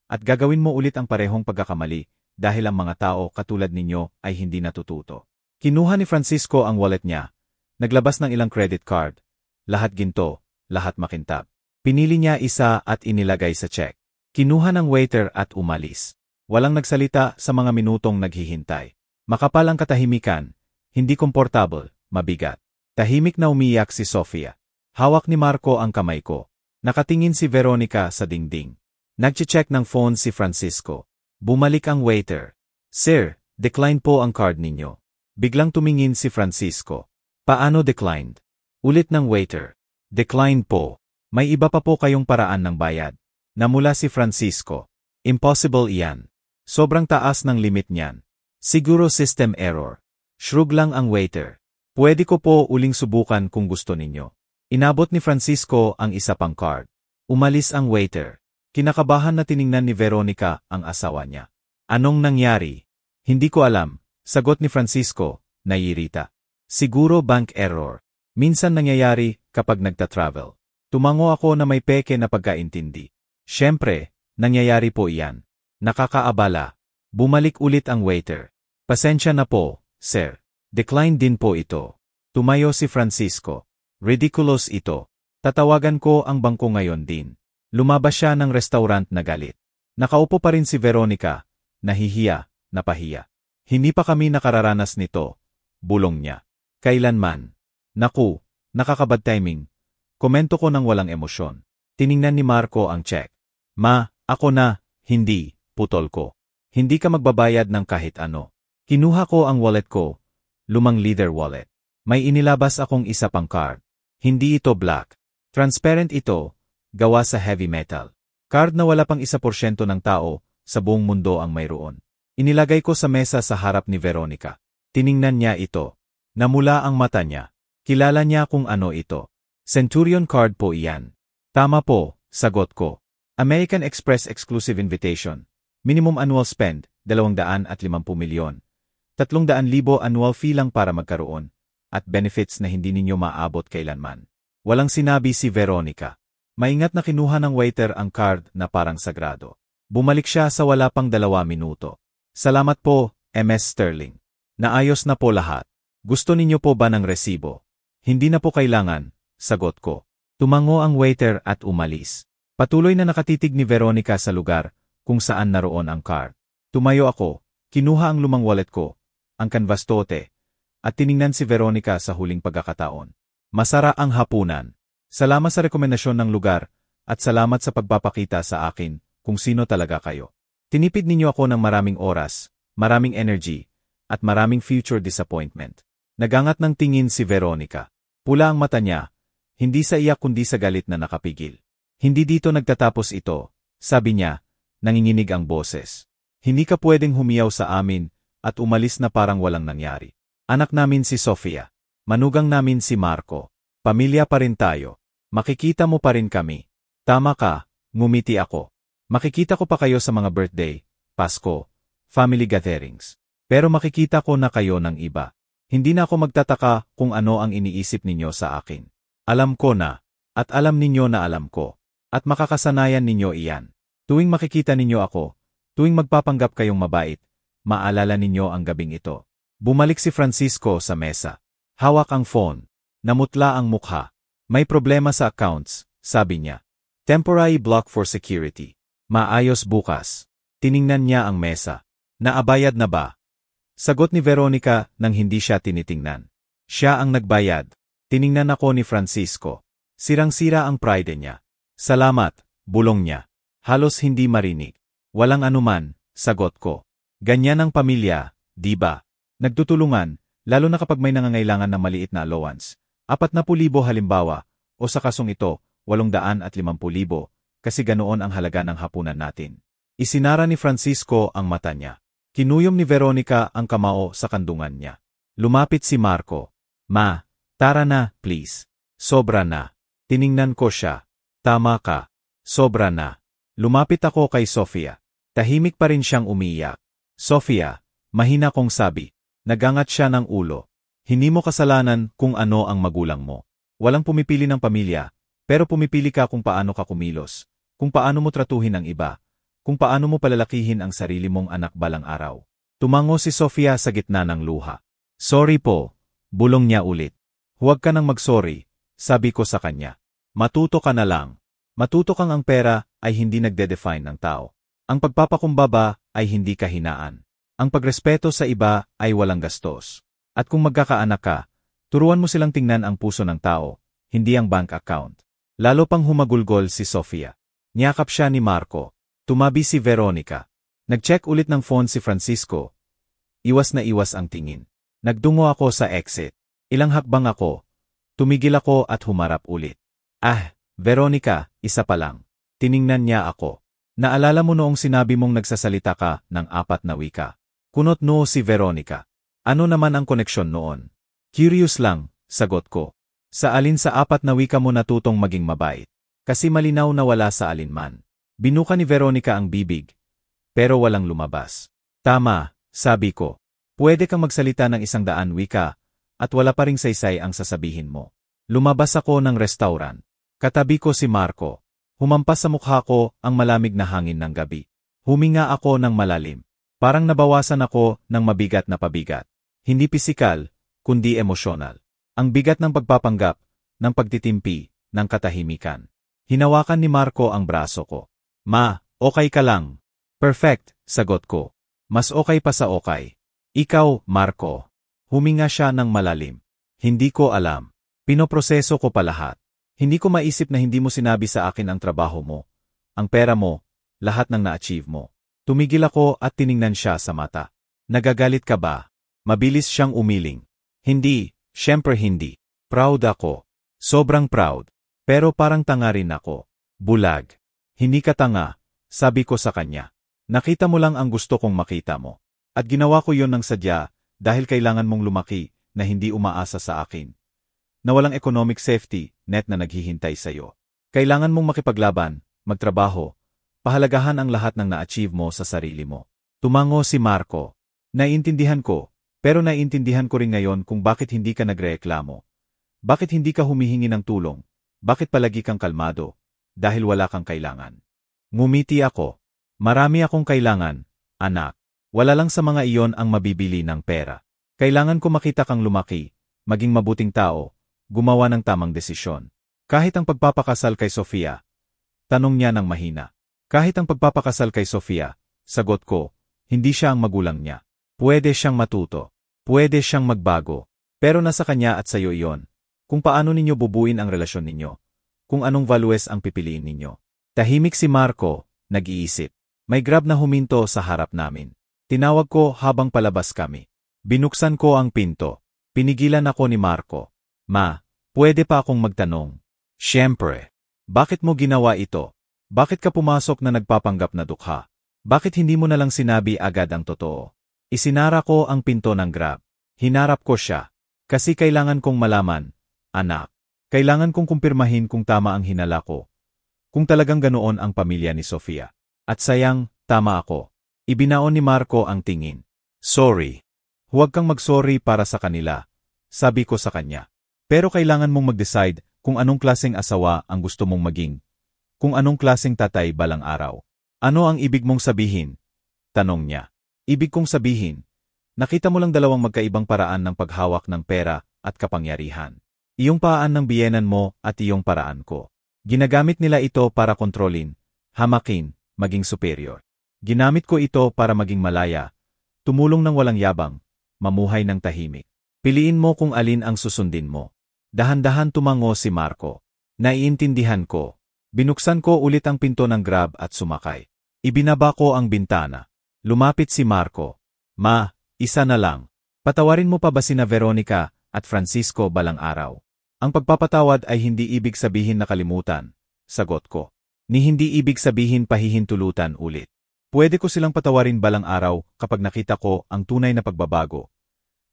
At gagawin mo ulit ang parehong pagkakamali dahil ang mga tao katulad ninyo ay hindi natututo. Kinuha ni Francisco ang wallet niya, naglabas ng ilang credit card, lahat ginto, lahat makintab. Pinili niya isa at inilagay sa check. Kinuha ng waiter at umalis. Walang nagsalita sa mga minutong naghihintay. Makapal ang katahimikan, hindi komportable, mabigat. Tahimik na umiyak si Sofia. Hawak ni Marco ang kamay ko. Nakatingin si Veronica sa dingding. Nagche-check ng phone si Francisco. Bumalik ang waiter. Sir, decline po ang card ninyo. Biglang tumingin si Francisco. Paano declined? Ulit ng waiter. Decline po. May iba pa po kayong paraan ng bayad. Namula si Francisco. Impossible iyan. Sobrang taas ng limit niyan. Siguro system error. Shrug lang ang waiter. Pwede ko po uling subukan kung gusto ninyo. Inabot ni Francisco ang isa pang card. Umalis ang waiter. Kinakabahan na tiningnan ni Veronica ang asawa niya. Anong nangyari? Hindi ko alam, sagot ni Francisco, naiirita. Siguro bank error. Minsan nangyayari kapag nagta-travel. Tumango ako na may peke na pagkaintindi. Siyempre, nangyayari po iyan. Nakakaabala. Bumalik ulit ang waiter. Pasensya na po, sir. Decline din po ito. Tumayo si Francisco. Ridiculous ito. Tatawagan ko ang bangko ngayon din. Lumabas siya ng restaurant na galit. Nakaupo pa rin si Veronica, nahihiya, napahiya. Hindi pa kami nakararanas nito. Bulong niya. Kailanman. Naku, nakakabad timing. Komento ko ng walang emosyon. Tiningnan ni Marco ang check. Ma, ako na, hindi, putol ko. Hindi ka magbabayad ng kahit ano. Kinuha ko ang wallet ko, lumang leather wallet. May inilabas akong isa pang card. Hindi ito black. Transparent ito, gawa sa heavy metal. Card na wala pang 1% ng tao sa buong mundo ang mayroon. Inilagay ko sa mesa sa harap ni Veronica. Tiningnan niya ito. Namula ang mata niya. Kilala niya kung ano ito. Centurion card po iyan. Tama po, sagot ko. American Express exclusive invitation. Minimum annual spend, 250 milyon. 300,000 annual fee lang para magkaroon, at benefits na hindi ninyo maabot kailanman. Walang sinabi si Veronica. Maingat na kinuha ng waiter ang card na parang sagrado. Bumalik siya sa wala pang 2 minuto. Salamat po, MS Sterling. Naayos na po lahat. Gusto ninyo po ba ng resibo? Hindi na po kailangan, sagot ko. Tumango ang waiter at umalis. Patuloy na nakatitig ni Veronica sa lugar kung saan naroon ang card. Tumayo ako, kinuha ang lumang wallet ko, ang canvas tote, at tiningnan si Veronica sa huling pagkakataon. Masara ang hapunan. Salamat sa rekomendasyon ng lugar, at salamat sa pagpapakita sa akin kung sino talaga kayo. Tinipid ninyo ako ng maraming oras, maraming energy, at maraming future disappointment. Nagangat ng tingin si Veronica. Pula ang mata niya, hindi sa iyak kundi sa galit na nakapigil. Hindi dito nagtatapos ito, sabi niya, nanginginig ang boses. Hindi ka pwedeng humiyaw sa amin, at umalis na parang walang nangyari. Anak namin si Sofia. Manugang namin si Marco. Pamilya pa rin tayo. Makikita mo pa rin kami. Tama ka, ngumiti ako. Makikita ko pa kayo sa mga birthday, Pasko, family gatherings. Pero makikita ko na kayo ng iba. Hindi na ako magtataka kung ano ang iniisip ninyo sa akin. Alam ko na, at alam ninyo na alam ko. At makakasanayan ninyo iyan. Tuwing makikita ninyo ako, tuwing magpapanggap kayong mabait, maalala ninyo ang gabing ito. Bumalik si Francisco sa mesa. Hawak ang phone. Namutla ang mukha. May problema sa accounts, sabi niya. Temporary block for security. Maayos bukas. Tiningnan niya ang mesa. Naabayad na ba? Sagot ni Veronica nang hindi siya tinitingnan. Siya ang nagbayad. Tiningnan ako ni Francisco. Sirang-sira ang pride niya. Salamat, bulong niya. Halos hindi marinig. Walang anuman, sagot ko. Ganyan ang pamilya, di ba? Nagtutulungan, lalo na kapag may nangangailangan ng maliit na allowance. 40,000 halimbawa, o sa kasong ito, 850,000, kasi ganoon ang halaga ng hapunan natin. Isinara ni Francisco ang mata niya. Kinuyom ni Veronica ang kamao sa kandungan niya. Lumapit si Marco. Ma, tara na, please. Sobra na. Tiningnan ko siya. Tama ka. Sobra na. Lumapit ako kay Sofia. Tahimik pa rin siyang umiiyak. Sofia, mahina kong sabi. Nagangat siya ng ulo. Hindi mo kasalanan kung ano ang magulang mo. Walang pumipili ng pamilya, pero pumipili ka kung paano ka kumilos, kung paano mo tratuhin ang iba, kung paano mo palalakihin ang sarili mong anak balang araw. Tumango si Sofia sa gitna ng luha. Sorry po, bulong niya ulit. Huwag ka nang mag-sorry, sabi ko sa kanya. Matuto ka na lang. Matuto kang ang pera ay hindi nagde-define ng tao. Ang pagpapakumbaba ay hindi kahinaan. Ang pagrespeto sa iba ay walang gastos. At kung magkakaanak ka, turuan mo silang tingnan ang puso ng tao, hindi ang bank account. Lalo pang humagulgol si Sofia. Niyakap siya ni Marco. Tumabi si Veronica. Nag-check ulit ng phone si Francisco. Iwas na iwas ang tingin. Nagdungo ako sa exit. Ilang hakbang ako. Tumigil ako at humarap ulit. Ah, Veronica, isa pa lang. Tiningnan niya ako. Naalala mo noong sinabi mong nagsasalita ka ng 4 na wika. Kunot noo si Veronica. Ano naman ang koneksyon noon? Curious lang, sagot ko. Sa alin sa 4 na wika mo natutong maging mabait? Kasi malinaw na wala sa alinman. Binuka ni Veronica ang bibig, pero walang lumabas. Tama, sabi ko. Pwede kang magsalita ng 100 wika, at wala pa ring saysay ang sasabihin mo. Lumabas ako ng restaurant. Katabi ko si Marco. Humampas sa mukha ko ang malamig na hangin ng gabi. Huminga ako ng malalim. Parang nabawasan ako ng mabigat na pabigat. Hindi pisikal, kundi emosyonal. Ang bigat ng pagpapanggap, ng pagtitimpi, ng katahimikan. Hinawakan ni Marco ang braso ko. Ma, okay ka lang. Perfect, sagot ko. Mas okay pa sa okay. Ikaw, Marco. Huminga siya ng malalim. Hindi ko alam. Pinoproseso ko pa lahat. Hindi ko maisip na hindi mo sinabi sa akin ang trabaho mo, ang pera mo, lahat ng na-achieve mo. Tumigil ako at tiningnan siya sa mata. Nagagalit ka ba? Mabilis siyang umiling. Hindi, syempre hindi. Proud ako. Sobrang proud. Pero parang tanga rin ako. Bulag. Hindi ka tanga, sabi ko sa kanya. Nakita mo lang ang gusto kong makita mo. At ginawa ko yon ng sadya dahil kailangan mong lumaki na hindi umaasa sa akin. Na walang economic safety net na naghihintay sa'yo. Kailangan mong makipaglaban, magtrabaho, pahalagahan ang lahat ng na-achieve mo sa sarili mo. Tumango si Marco. Naiintindihan ko, pero naiintindihan ko rin ngayon kung bakit hindi ka nagrereklamo. Bakit hindi ka humihingi ng tulong? Bakit palagi kang kalmado? Dahil wala kang kailangan. Ngumiti ako. Marami akong kailangan, anak. Wala lang sa mga iyon ang mabibili ng pera. Kailangan ko makita kang lumaki, maging mabuting tao, gumawa ng tamang desisyon. Kahit ang pagpapakasal kay Sofia. Tanong niya ng mahina. Kahit ang pagpapakasal kay Sofia, sagot ko, hindi siya ang magulang niya. Pwede siyang matuto. Pwede siyang magbago. Pero nasa kanya at sayo iyon. Kung paano ninyo bubuin ang relasyon ninyo. Kung anong values ang pipiliin ninyo. Tahimik si Marco, nag-iisip. May Grab na huminto sa harap namin. Tinawag ko habang palabas kami. Binuksan ko ang pinto. Pinigilan ako ni Marco. Ma, pwede pa akong magtanong. Siyempre. Bakit mo ginawa ito? Bakit ka pumasok na nagpapanggap na dukha? Bakit hindi mo na lang sinabi agad ang totoo? Isinara ko ang pinto ng Grab. Hinarap ko siya. Kasi kailangan kong malaman, anak. Kailangan kong kumpirmahin kung tama ang hinala ko. Kung talagang ganoon ang pamilya ni Sofia. At sayang, tama ako. Ibinaon ni Marco ang tingin. Sorry. Huwag kang mag-sorry para sa kanila. Sabi ko sa kanya. Pero kailangan mong mag-decide kung anong klaseng asawa ang gusto mong maging. Kung anong klaseng tatay balang araw. Ano ang ibig mong sabihin? Tanong niya. Ibig kong sabihin, nakita mo lang dalawang magkaibang paraan ng paghawak ng pera at kapangyarihan. Iyong paraan ng biyenan mo at iyong paraan ko. Ginagamit nila ito para kontrolin, hamakin, maging superior. Ginamit ko ito para maging malaya, tumulong ng walang yabang, mamuhay ng tahimik. Piliin mo kung alin ang susundin mo. Dahan-dahan tumango si Marco. Naiintindihan ko. Binuksan ko ulit ang pinto ng Grab at sumakay. Ibinaba ko ang bintana. Lumapit si Marco. Ma, isa na lang. Patawarin mo pa ba sina Veronica at Francisco balang araw? Ang pagpapatawad ay hindi ibig sabihin nakalimutan, sagot ko. Ni hindi ibig sabihin pahihintulutan ulit. Pwede ko silang patawarin balang araw kapag nakita ko ang tunay na pagbabago.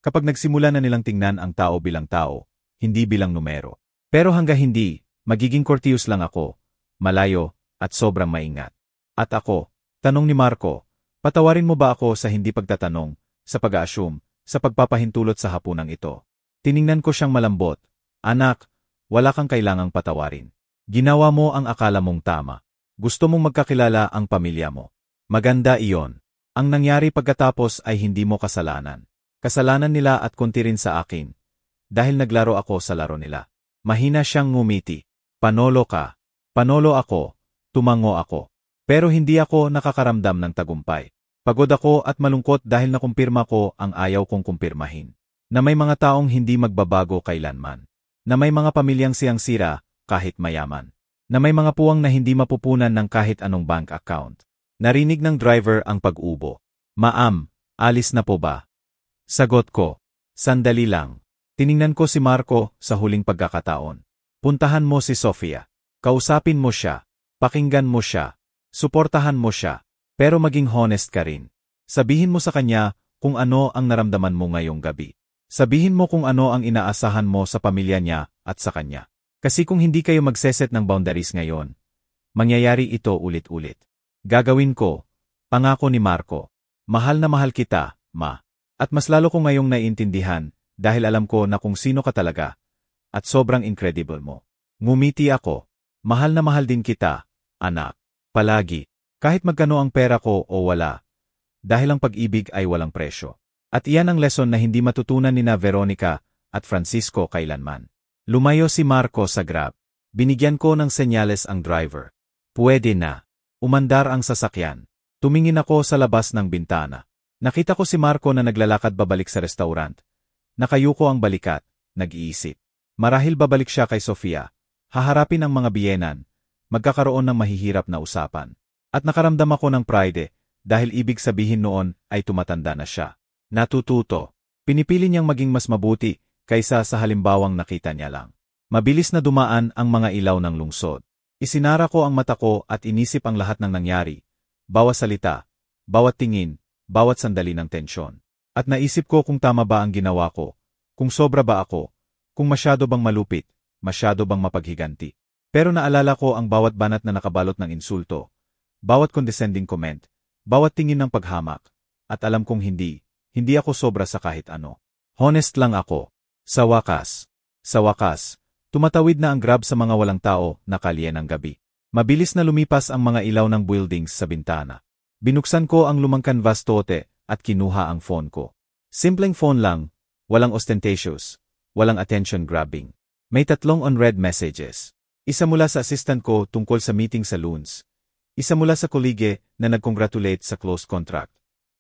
Kapag nagsimula na nilang tingnan ang tao, hindi bilang numero. Pero hanggang hindi, magiging courteous lang ako, malayo, at sobrang maingat. At ako, tanong ni Marco, patawarin mo ba ako sa hindi pagtatanong, sa pag-a-assume, sa pagpapahintulot sa hapunang ito? Tiningnan ko siyang malambot. Anak, wala kang kailangang patawarin. Ginawa mo ang akala mong tama. Gusto mong magkakilala ang pamilya mo. Maganda iyon. Ang nangyari pagkatapos ay hindi mo kasalanan. Kasalanan nila at kunti rin sa akin. Dahil naglaro ako sa laro nila. Mahina siyang ngumiti. Panolo ka. Panolo ako. Tumango ako. Pero hindi ako nakakaramdam ng tagumpay. Pagod ako at malungkot dahil nakumpirma ko ang ayaw kong kumpirmahin. Na may mga taong hindi magbabago kailanman. Na may mga pamilyang siyang sira kahit mayaman. Na may mga puwang na hindi mapupunan ng kahit anong bank account. Narinig ng driver ang pag-ubo. Ma'am, alis na po ba? Sagot ko. Sandali lang. Tiningnan ko si Marco sa huling pagkakataon. Puntahan mo si Sofia. Kausapin mo siya. Pakinggan mo siya. Suportahan mo siya. Pero maging honest ka rin. Sabihin mo sa kanya kung ano ang naramdaman mo ngayong gabi. Sabihin mo kung ano ang inaasahan mo sa pamilya niya at sa kanya. Kasi kung hindi kayo magseset ng boundaries ngayon, mangyayari ito ulit-ulit. Gagawin ko, pangako ni Marco. Mahal na mahal kita, ma. At mas lalo ko ngayong naiintindihan dahil alam ko na kung sino ka talaga. At sobrang incredible mo. Ngumiti ako. Mahal na mahal din kita, anak. Palagi. Kahit magkano ang pera ko o wala. Dahil ang pag-ibig ay walang presyo. At iyan ang lesson na hindi matutunan nina Veronica at Francisco kailanman. Lumayo si Marco sa Grab. Binigyan ko ng senyales ang driver. Pwede na. Umandar ang sasakyan. Tumingin ako sa labas ng bintana. Nakita ko si Marco na naglalakad babalik sa restaurant. Nakayuko ang balikat, nag-iisip. Marahil babalik siya kay Sofia. Haharapin ang mga biyenan. Magkakaroon ng mahihirap na usapan. At nakaramdam ako ng pride dahil ibig sabihin noon ay tumatanda na siya. Natututo. Pinipili niyang maging mas mabuti kaysa sa halimbawang nakita niya lang. Mabilis na dumaan ang mga ilaw ng lungsod. Isinara ko ang mata ko at inisip ang lahat ng nangyari. Bawat salita, bawat tingin, bawat sandali ng tensyon. At naisip ko kung tama ba ang ginawa ko, kung sobra ba ako, kung masyado bang malupit, masyado bang mapaghiganti. Pero naalala ko ang bawat banat na nakabalot ng insulto, bawat condescending comment, bawat tingin ng paghamak, at alam kong hindi ako sobra sa kahit ano. Honest lang ako. Sa wakas, tumatawid na ang Grab sa mga walang tao na kalye ng gabi. Mabilis na lumipas ang mga ilaw ng buildings sa bintana. Binuksan ko ang lumang canvas tote at kinuha ang phone ko. Simpleng phone lang, walang ostentatious, walang attention-grabbing. May 3 unread messages. Isa mula sa assistant ko tungkol sa meeting sa Loons. Isa mula sa kolege na nag-congratulate sa close contract.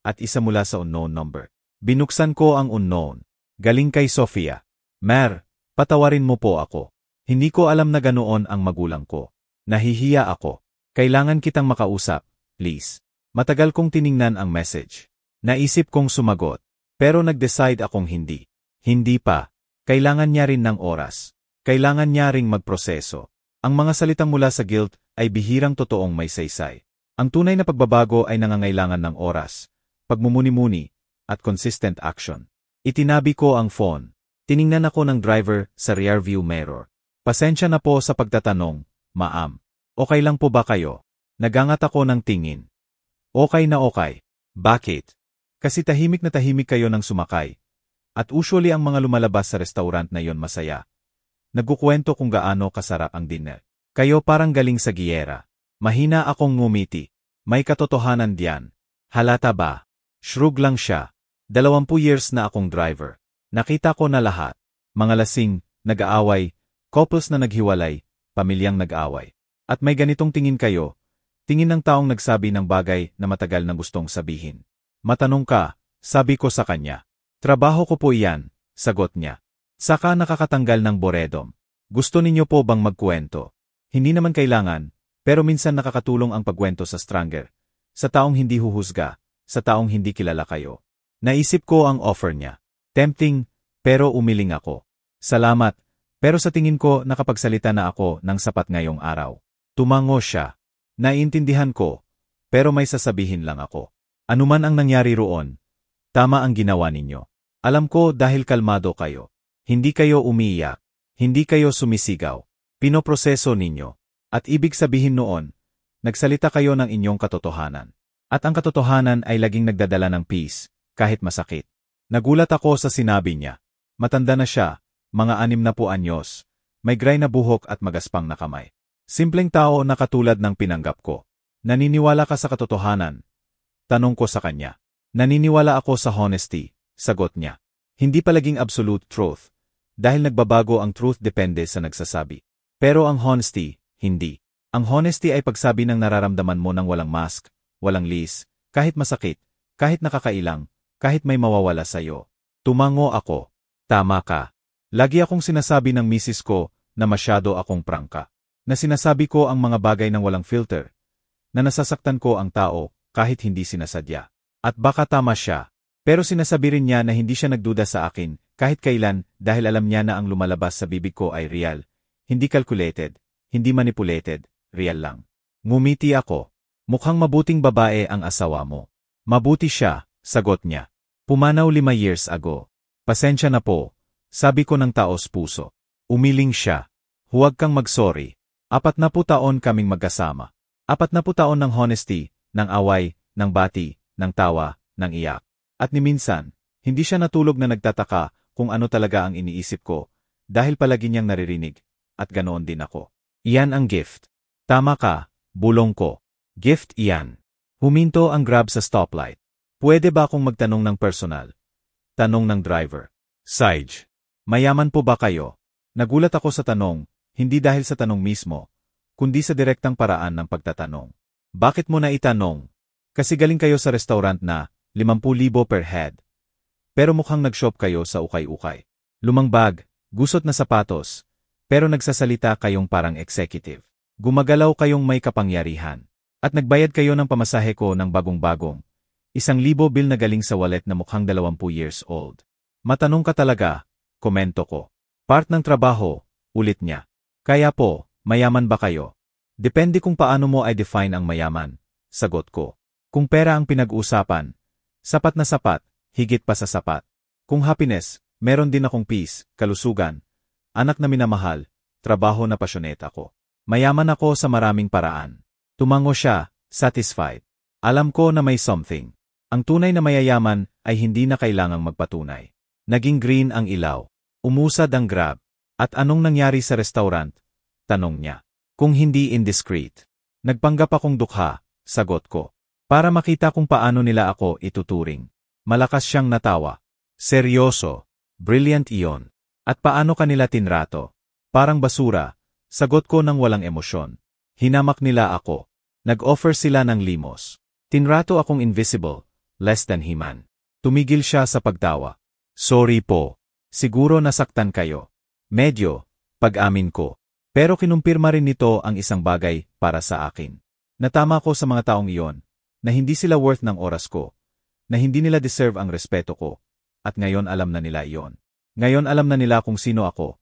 At isa mula sa unknown number. Binuksan ko ang unknown. Galing kay Sofia. Mer, patawarin mo po ako. Hindi ko alam na ganoon ang magulang ko. Nahihiya ako. Kailangan kitang makausap, please. Matagal kong tiningnan ang message. Naisip kong sumagot. Pero nag-decide akong hindi. Hindi pa. Kailangan niya rin ng oras. Kailangan niya ring magproseso. Ang mga salitang mula sa guilt ay bihirang totoong may saysay. Ang tunay na pagbabago ay nangangailangan ng oras, pagmumuni-muni, at consistent action. Itinabi ko ang phone. Tiningnan ako ng driver sa rearview mirror. Pasensya na po sa pagtatanong, ma'am. Okay lang po ba kayo? Nagangat ako ng tingin. Okay na okay. Bakit? Kasi tahimik na tahimik kayo nang sumakay. At usually ang mga lumalabas sa restaurant na yon masaya. Nagkukwento kung gaano kasarap ang dinner. Kayo parang galing sa giyera. Mahina akong ngumiti. May katotohanan diyan. Halata ba? Shrug lang siya. 20 years na akong driver. Nakita ko na lahat. Mga lasing, nag-aaway, couples na naghiwalay, pamilyang nag-aaway. At may ganitong tingin kayo, tingin ng taong nagsabi ng bagay na matagal na gustong sabihin. Matanong ka, sabi ko sa kanya. Trabaho ko po iyan, sagot niya. Saka nakakatanggal ng boredom. Gusto ninyo po bang magkwento? Hindi naman kailangan, pero minsan nakakatulong ang pagkwento sa stranger. Sa taong hindi huhusga, sa taong hindi kilala kayo. Naisip ko ang offer niya. Tempting, pero umiling ako. Salamat, pero sa tingin ko nakapagsalita na ako ng sapat ngayong araw. Tumango siya. Naiintindihan ko, pero may sasabihin lang ako. Anuman ang nangyari roon, tama ang ginawa ninyo. Alam ko dahil kalmado kayo. Hindi kayo umiiyak. Hindi kayo sumisigaw. Pinoproseso ninyo. At ibig sabihin noon, nagsalita kayo ng inyong katotohanan. At ang katotohanan ay laging nagdadala ng peace, kahit masakit. Nagulat ako sa sinabi niya. Matanda na siya, mga 60 anyos, may gray na buhok at magaspang na kamay. Simpleng tao na katulad ng pinanggap ko. Naniniwala ka sa katotohanan, Tanong ko sa kanya. Naniniwala ako sa honesty, sagot niya. Hindi palaging absolute truth. Dahil nagbabago ang truth depende sa nagsasabi. Pero ang honesty, hindi. Ang honesty ay pagsabi ng nararamdaman mo ng walang mask, walang lies, kahit masakit, kahit nakakailang, kahit may mawawala sa'yo. Tumango ako. Tama ka. Lagi akong sinasabi ng misis ko na masyado akong prangka. Na sinasabi ko ang mga bagay ng walang filter. Na nasasaktan ko ang tao kahit hindi sinasadya. At baka tama siya. Pero sinasabi rin niya na hindi siya nagduda sa akin kahit kailan dahil alam niya na ang lumalabas sa bibig ko ay real. Hindi calculated, hindi manipulated, real lang. Ngumiti ako. Mukhang mabuting babae ang asawa mo. Mabuti siya, sagot niya. Pumanaw 5 years ago. Pasensya na po, sabi ko ng taos puso. Umiling siya. Huwag kang mag-sorry. 40 taon kaming magkasama. 40 taon ng honesty, ng away, ng bati, ng tawa, ng iyak. At ni minsan, hindi siya natulog na nagtataka kung ano talaga ang iniisip ko, dahil palagi niyang naririnig, at ganoon din ako. Iyan ang gift. Tama ka, bulong ko. Gift iyan. Huminto ang Grab sa stoplight. Pwede ba akong magtanong ng personal? Tanong ng driver. Sage. Mayaman po ba kayo? Nagulat ako sa tanong, hindi dahil sa tanong mismo, kundi sa direktang paraan ng pagtatanong. Bakit mo na itanong? Kasi galing kayo sa restaurant na 50,000 per head. Pero mukhang nag-shop kayo sa ukay-ukay. Lumang bag, gusot na sapatos, pero nagsasalita kayong parang executive. Gumagalaw kayong may kapangyarihan. At nagbayad kayo ng pamasahe ko ng bagong-bagong. 1,000 bill na galing sa wallet na mukhang 20 years old. Matanong ka talaga, komento ko. Part ng trabaho, ulit niya. Kaya po, mayaman ba kayo? Depende kung paano mo i-define ang mayaman, sagot ko. Kung pera ang pinag-uusapan, sapat na sapat, higit pa sa sapat. Kung happiness, meron din akong peace, kalusugan, anak na minamahal, trabaho na passionate ako. Mayaman ako sa maraming paraan. Tumango siya, satisfied. Alam ko na may something. Ang tunay na mayayaman ay hindi na kailangang magpatunay. Naging green ang ilaw. Umusad ang Grab. At anong nangyari sa restaurant? Tanong niya. Kung hindi indiscreet. Nagpanggap akong dukha, sagot ko. Para makita kung paano nila ako ituturing. Malakas siyang natawa. Seryoso. Brilliant iyon. At paano kanila tinrato? Parang basura. Sagot ko ng walang emosyon. Hinamak nila ako. Nag-offer sila ng limos. Tinrato akong invisible, less than human. Tumigil siya sa pagtawa. Sorry po. Siguro nasaktan kayo. Medyo, pag-amin ko. Pero kinumpirma rin nito ang isang bagay para sa akin. Natama ko sa mga taong iyon, na hindi sila worth ng oras ko, na hindi nila deserve ang respeto ko, at ngayon alam na nila iyon. Ngayon alam na nila kung sino ako,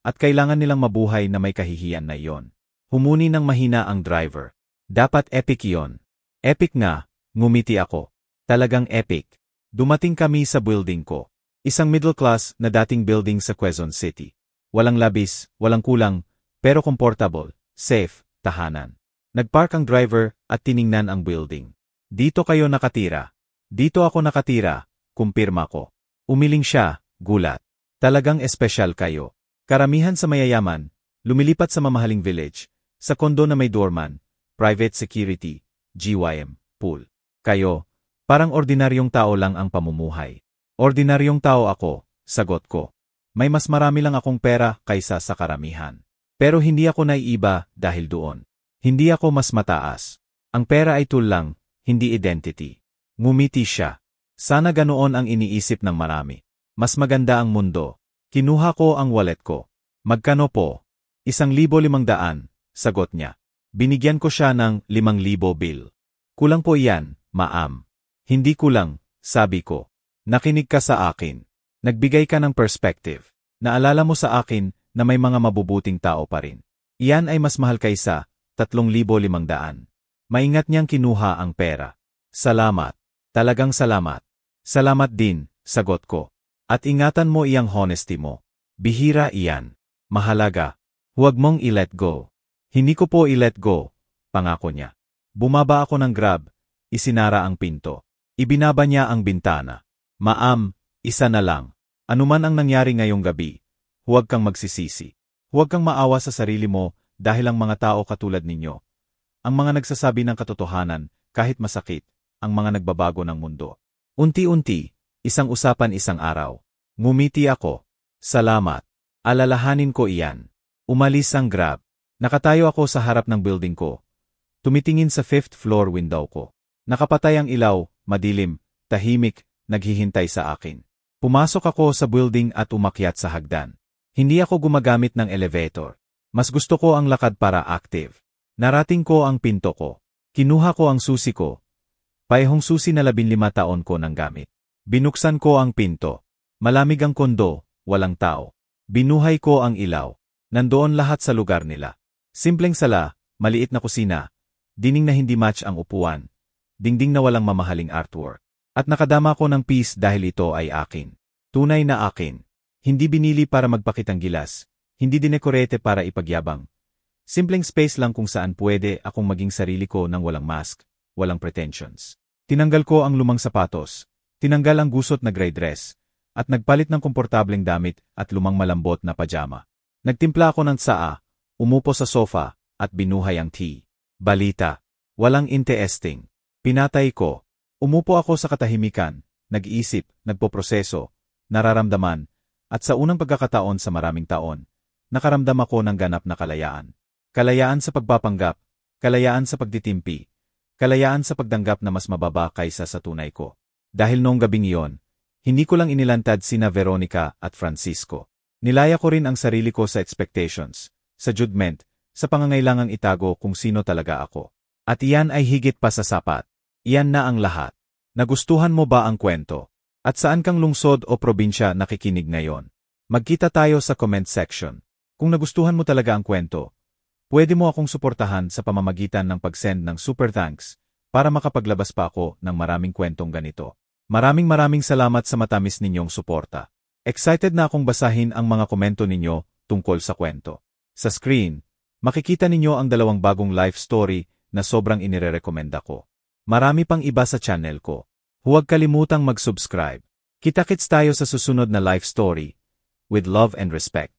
at kailangan nilang mabuhay na may kahihiyan na iyon. Humuni ng mahina ang driver. Dapat epic iyon. Epic nga, ngumiti ako. Talagang epic. Dumating kami sa building ko. Isang middle class na dating building sa Quezon City. Walang labis, walang kulang, pero comfortable, safe, tahanan. Nagpark ang driver at tiningnan ang building. Dito kayo nakatira. Dito ako nakatira, kumpirma ko. Umiling siya, gulat. Talagang espesyal kayo. Karamihan sa mayayaman, lumilipat sa mamahaling village, sa kondo na may doorman, private security, GYM, pool. Kayo, parang ordinaryong tao lang ang pamumuhay. Ordinaryong tao ako, sagot ko. May mas marami lang akong pera kaysa sa karamihan. Pero hindi ako naiiba dahil doon. Hindi ako mas mataas. Ang pera ay tool lang, hindi identity. Ngumiti siya. Sana ganoon ang iniisip ng marami. Mas maganda ang mundo. Kinuha ko ang wallet ko. Magkano po? 1,500, sagot niya. Binigyan ko siya ng 5,000 bill. Kulang po iyan, ma'am. Hindi kulang, sabi ko. Nakinig ka sa akin. Nagbigay ka ng perspective. Naalala mo sa akin na may mga mabubuting tao pa rin. Iyan ay mas mahal kaysa 3,500. Maingat niyang kinuha ang pera. Salamat. Talagang salamat. Salamat din, sagot ko. At ingatan mo iyang honesty mo. Bihira iyan. Mahalaga. Huwag mong i-let go. Hindi ko po i-let go, pangako niya. Bumaba ako ng Grab, isinara ang pinto. Ibinaba niya ang bintana. Ma'am, isa na lang. Anuman ang nangyari ngayong gabi, huwag kang magsisisi. Huwag kang maawa sa sarili mo dahil ang mga tao katulad ninyo. Ang mga nagsasabi ng katotohanan, kahit masakit, ang mga nagbabago ng mundo. Unti-unti, isang usapan isang araw. Ngumiti ako. Salamat. Alalahanin ko iyan. Umalis ang Grab. Nakatayo ako sa harap ng building ko. Tumitingin sa 5th floor window ko. Nakapatay ang ilaw, madilim, tahimik, naghihintay sa akin. Pumasok ako sa building at umakyat sa hagdan. Hindi ako gumagamit ng elevator. Mas gusto ko ang lakad para active. Narating ko ang pinto ko. Kinuha ko ang susi ko. Paehong susi na 15 taon ko nang gamit. Binuksan ko ang pinto. Malamig ang kondo, walang tao. Binuhay ko ang ilaw. Nandoon lahat sa lugar nila. Simpleng sala, maliit na kusina, dingding na hindi match ang upuan, dingding na walang mamahaling artwork. At nakadama ko ng peace dahil ito ay akin. Tunay na akin. Hindi binili para magpakitang gilas. Hindi dinekorete para ipagyabang. Simpleng space lang kung saan pwede akong maging sarili ko nang walang mask, walang pretensions. Tinanggal ko ang lumang sapatos, tinanggal ang gusot na gray dress, at nagpalit ng komportableng damit at lumang malambot na pajama. Nagtimpla ako ng tsaa, umupo sa sofa, at binuhay ang tea. Balita. Walang interesting. Pinatay ko. Umupo ako sa katahimikan, nag-iisip, nagpoproseso, nararamdaman, at sa unang pagkakataon sa maraming taon, nakaramdam ako ng ganap na kalayaan. Kalayaan sa pagpapanggap, kalayaan sa pagtitimpi, kalayaan sa pagdanggap na mas mababa kaysa sa tunay ko. Dahil noong gabing iyon, hindi ko lang inilantad sina Veronica at Francisco. Nilaya ko rin ang sarili ko sa expectations, sa judgment, sa pangangailangang itago kung sino talaga ako. At iyan ay higit pa sa sapat. Iyan na ang lahat. Nagustuhan mo ba ang kwento? At saan kang lungsod o probinsya nakikinig ngayon? Magkita tayo sa comment section. Kung nagustuhan mo talaga ang kwento, pwede mo akong suportahan sa pamamagitan ng pag-send ng super thanks para makapaglabas pa ako ng maraming kwentong ganito. Maraming salamat sa matamis ninyong suporta. Excited na akong basahin ang mga komento ninyo tungkol sa kwento. Sa screen, makikita ninyo ang 2 bagong life story na sobrang inirerekomenda ko. Marami pang iba sa channel ko. Huwag kalimutang mag-subscribe. Kita-kits tayo sa susunod na life story. With love and respect.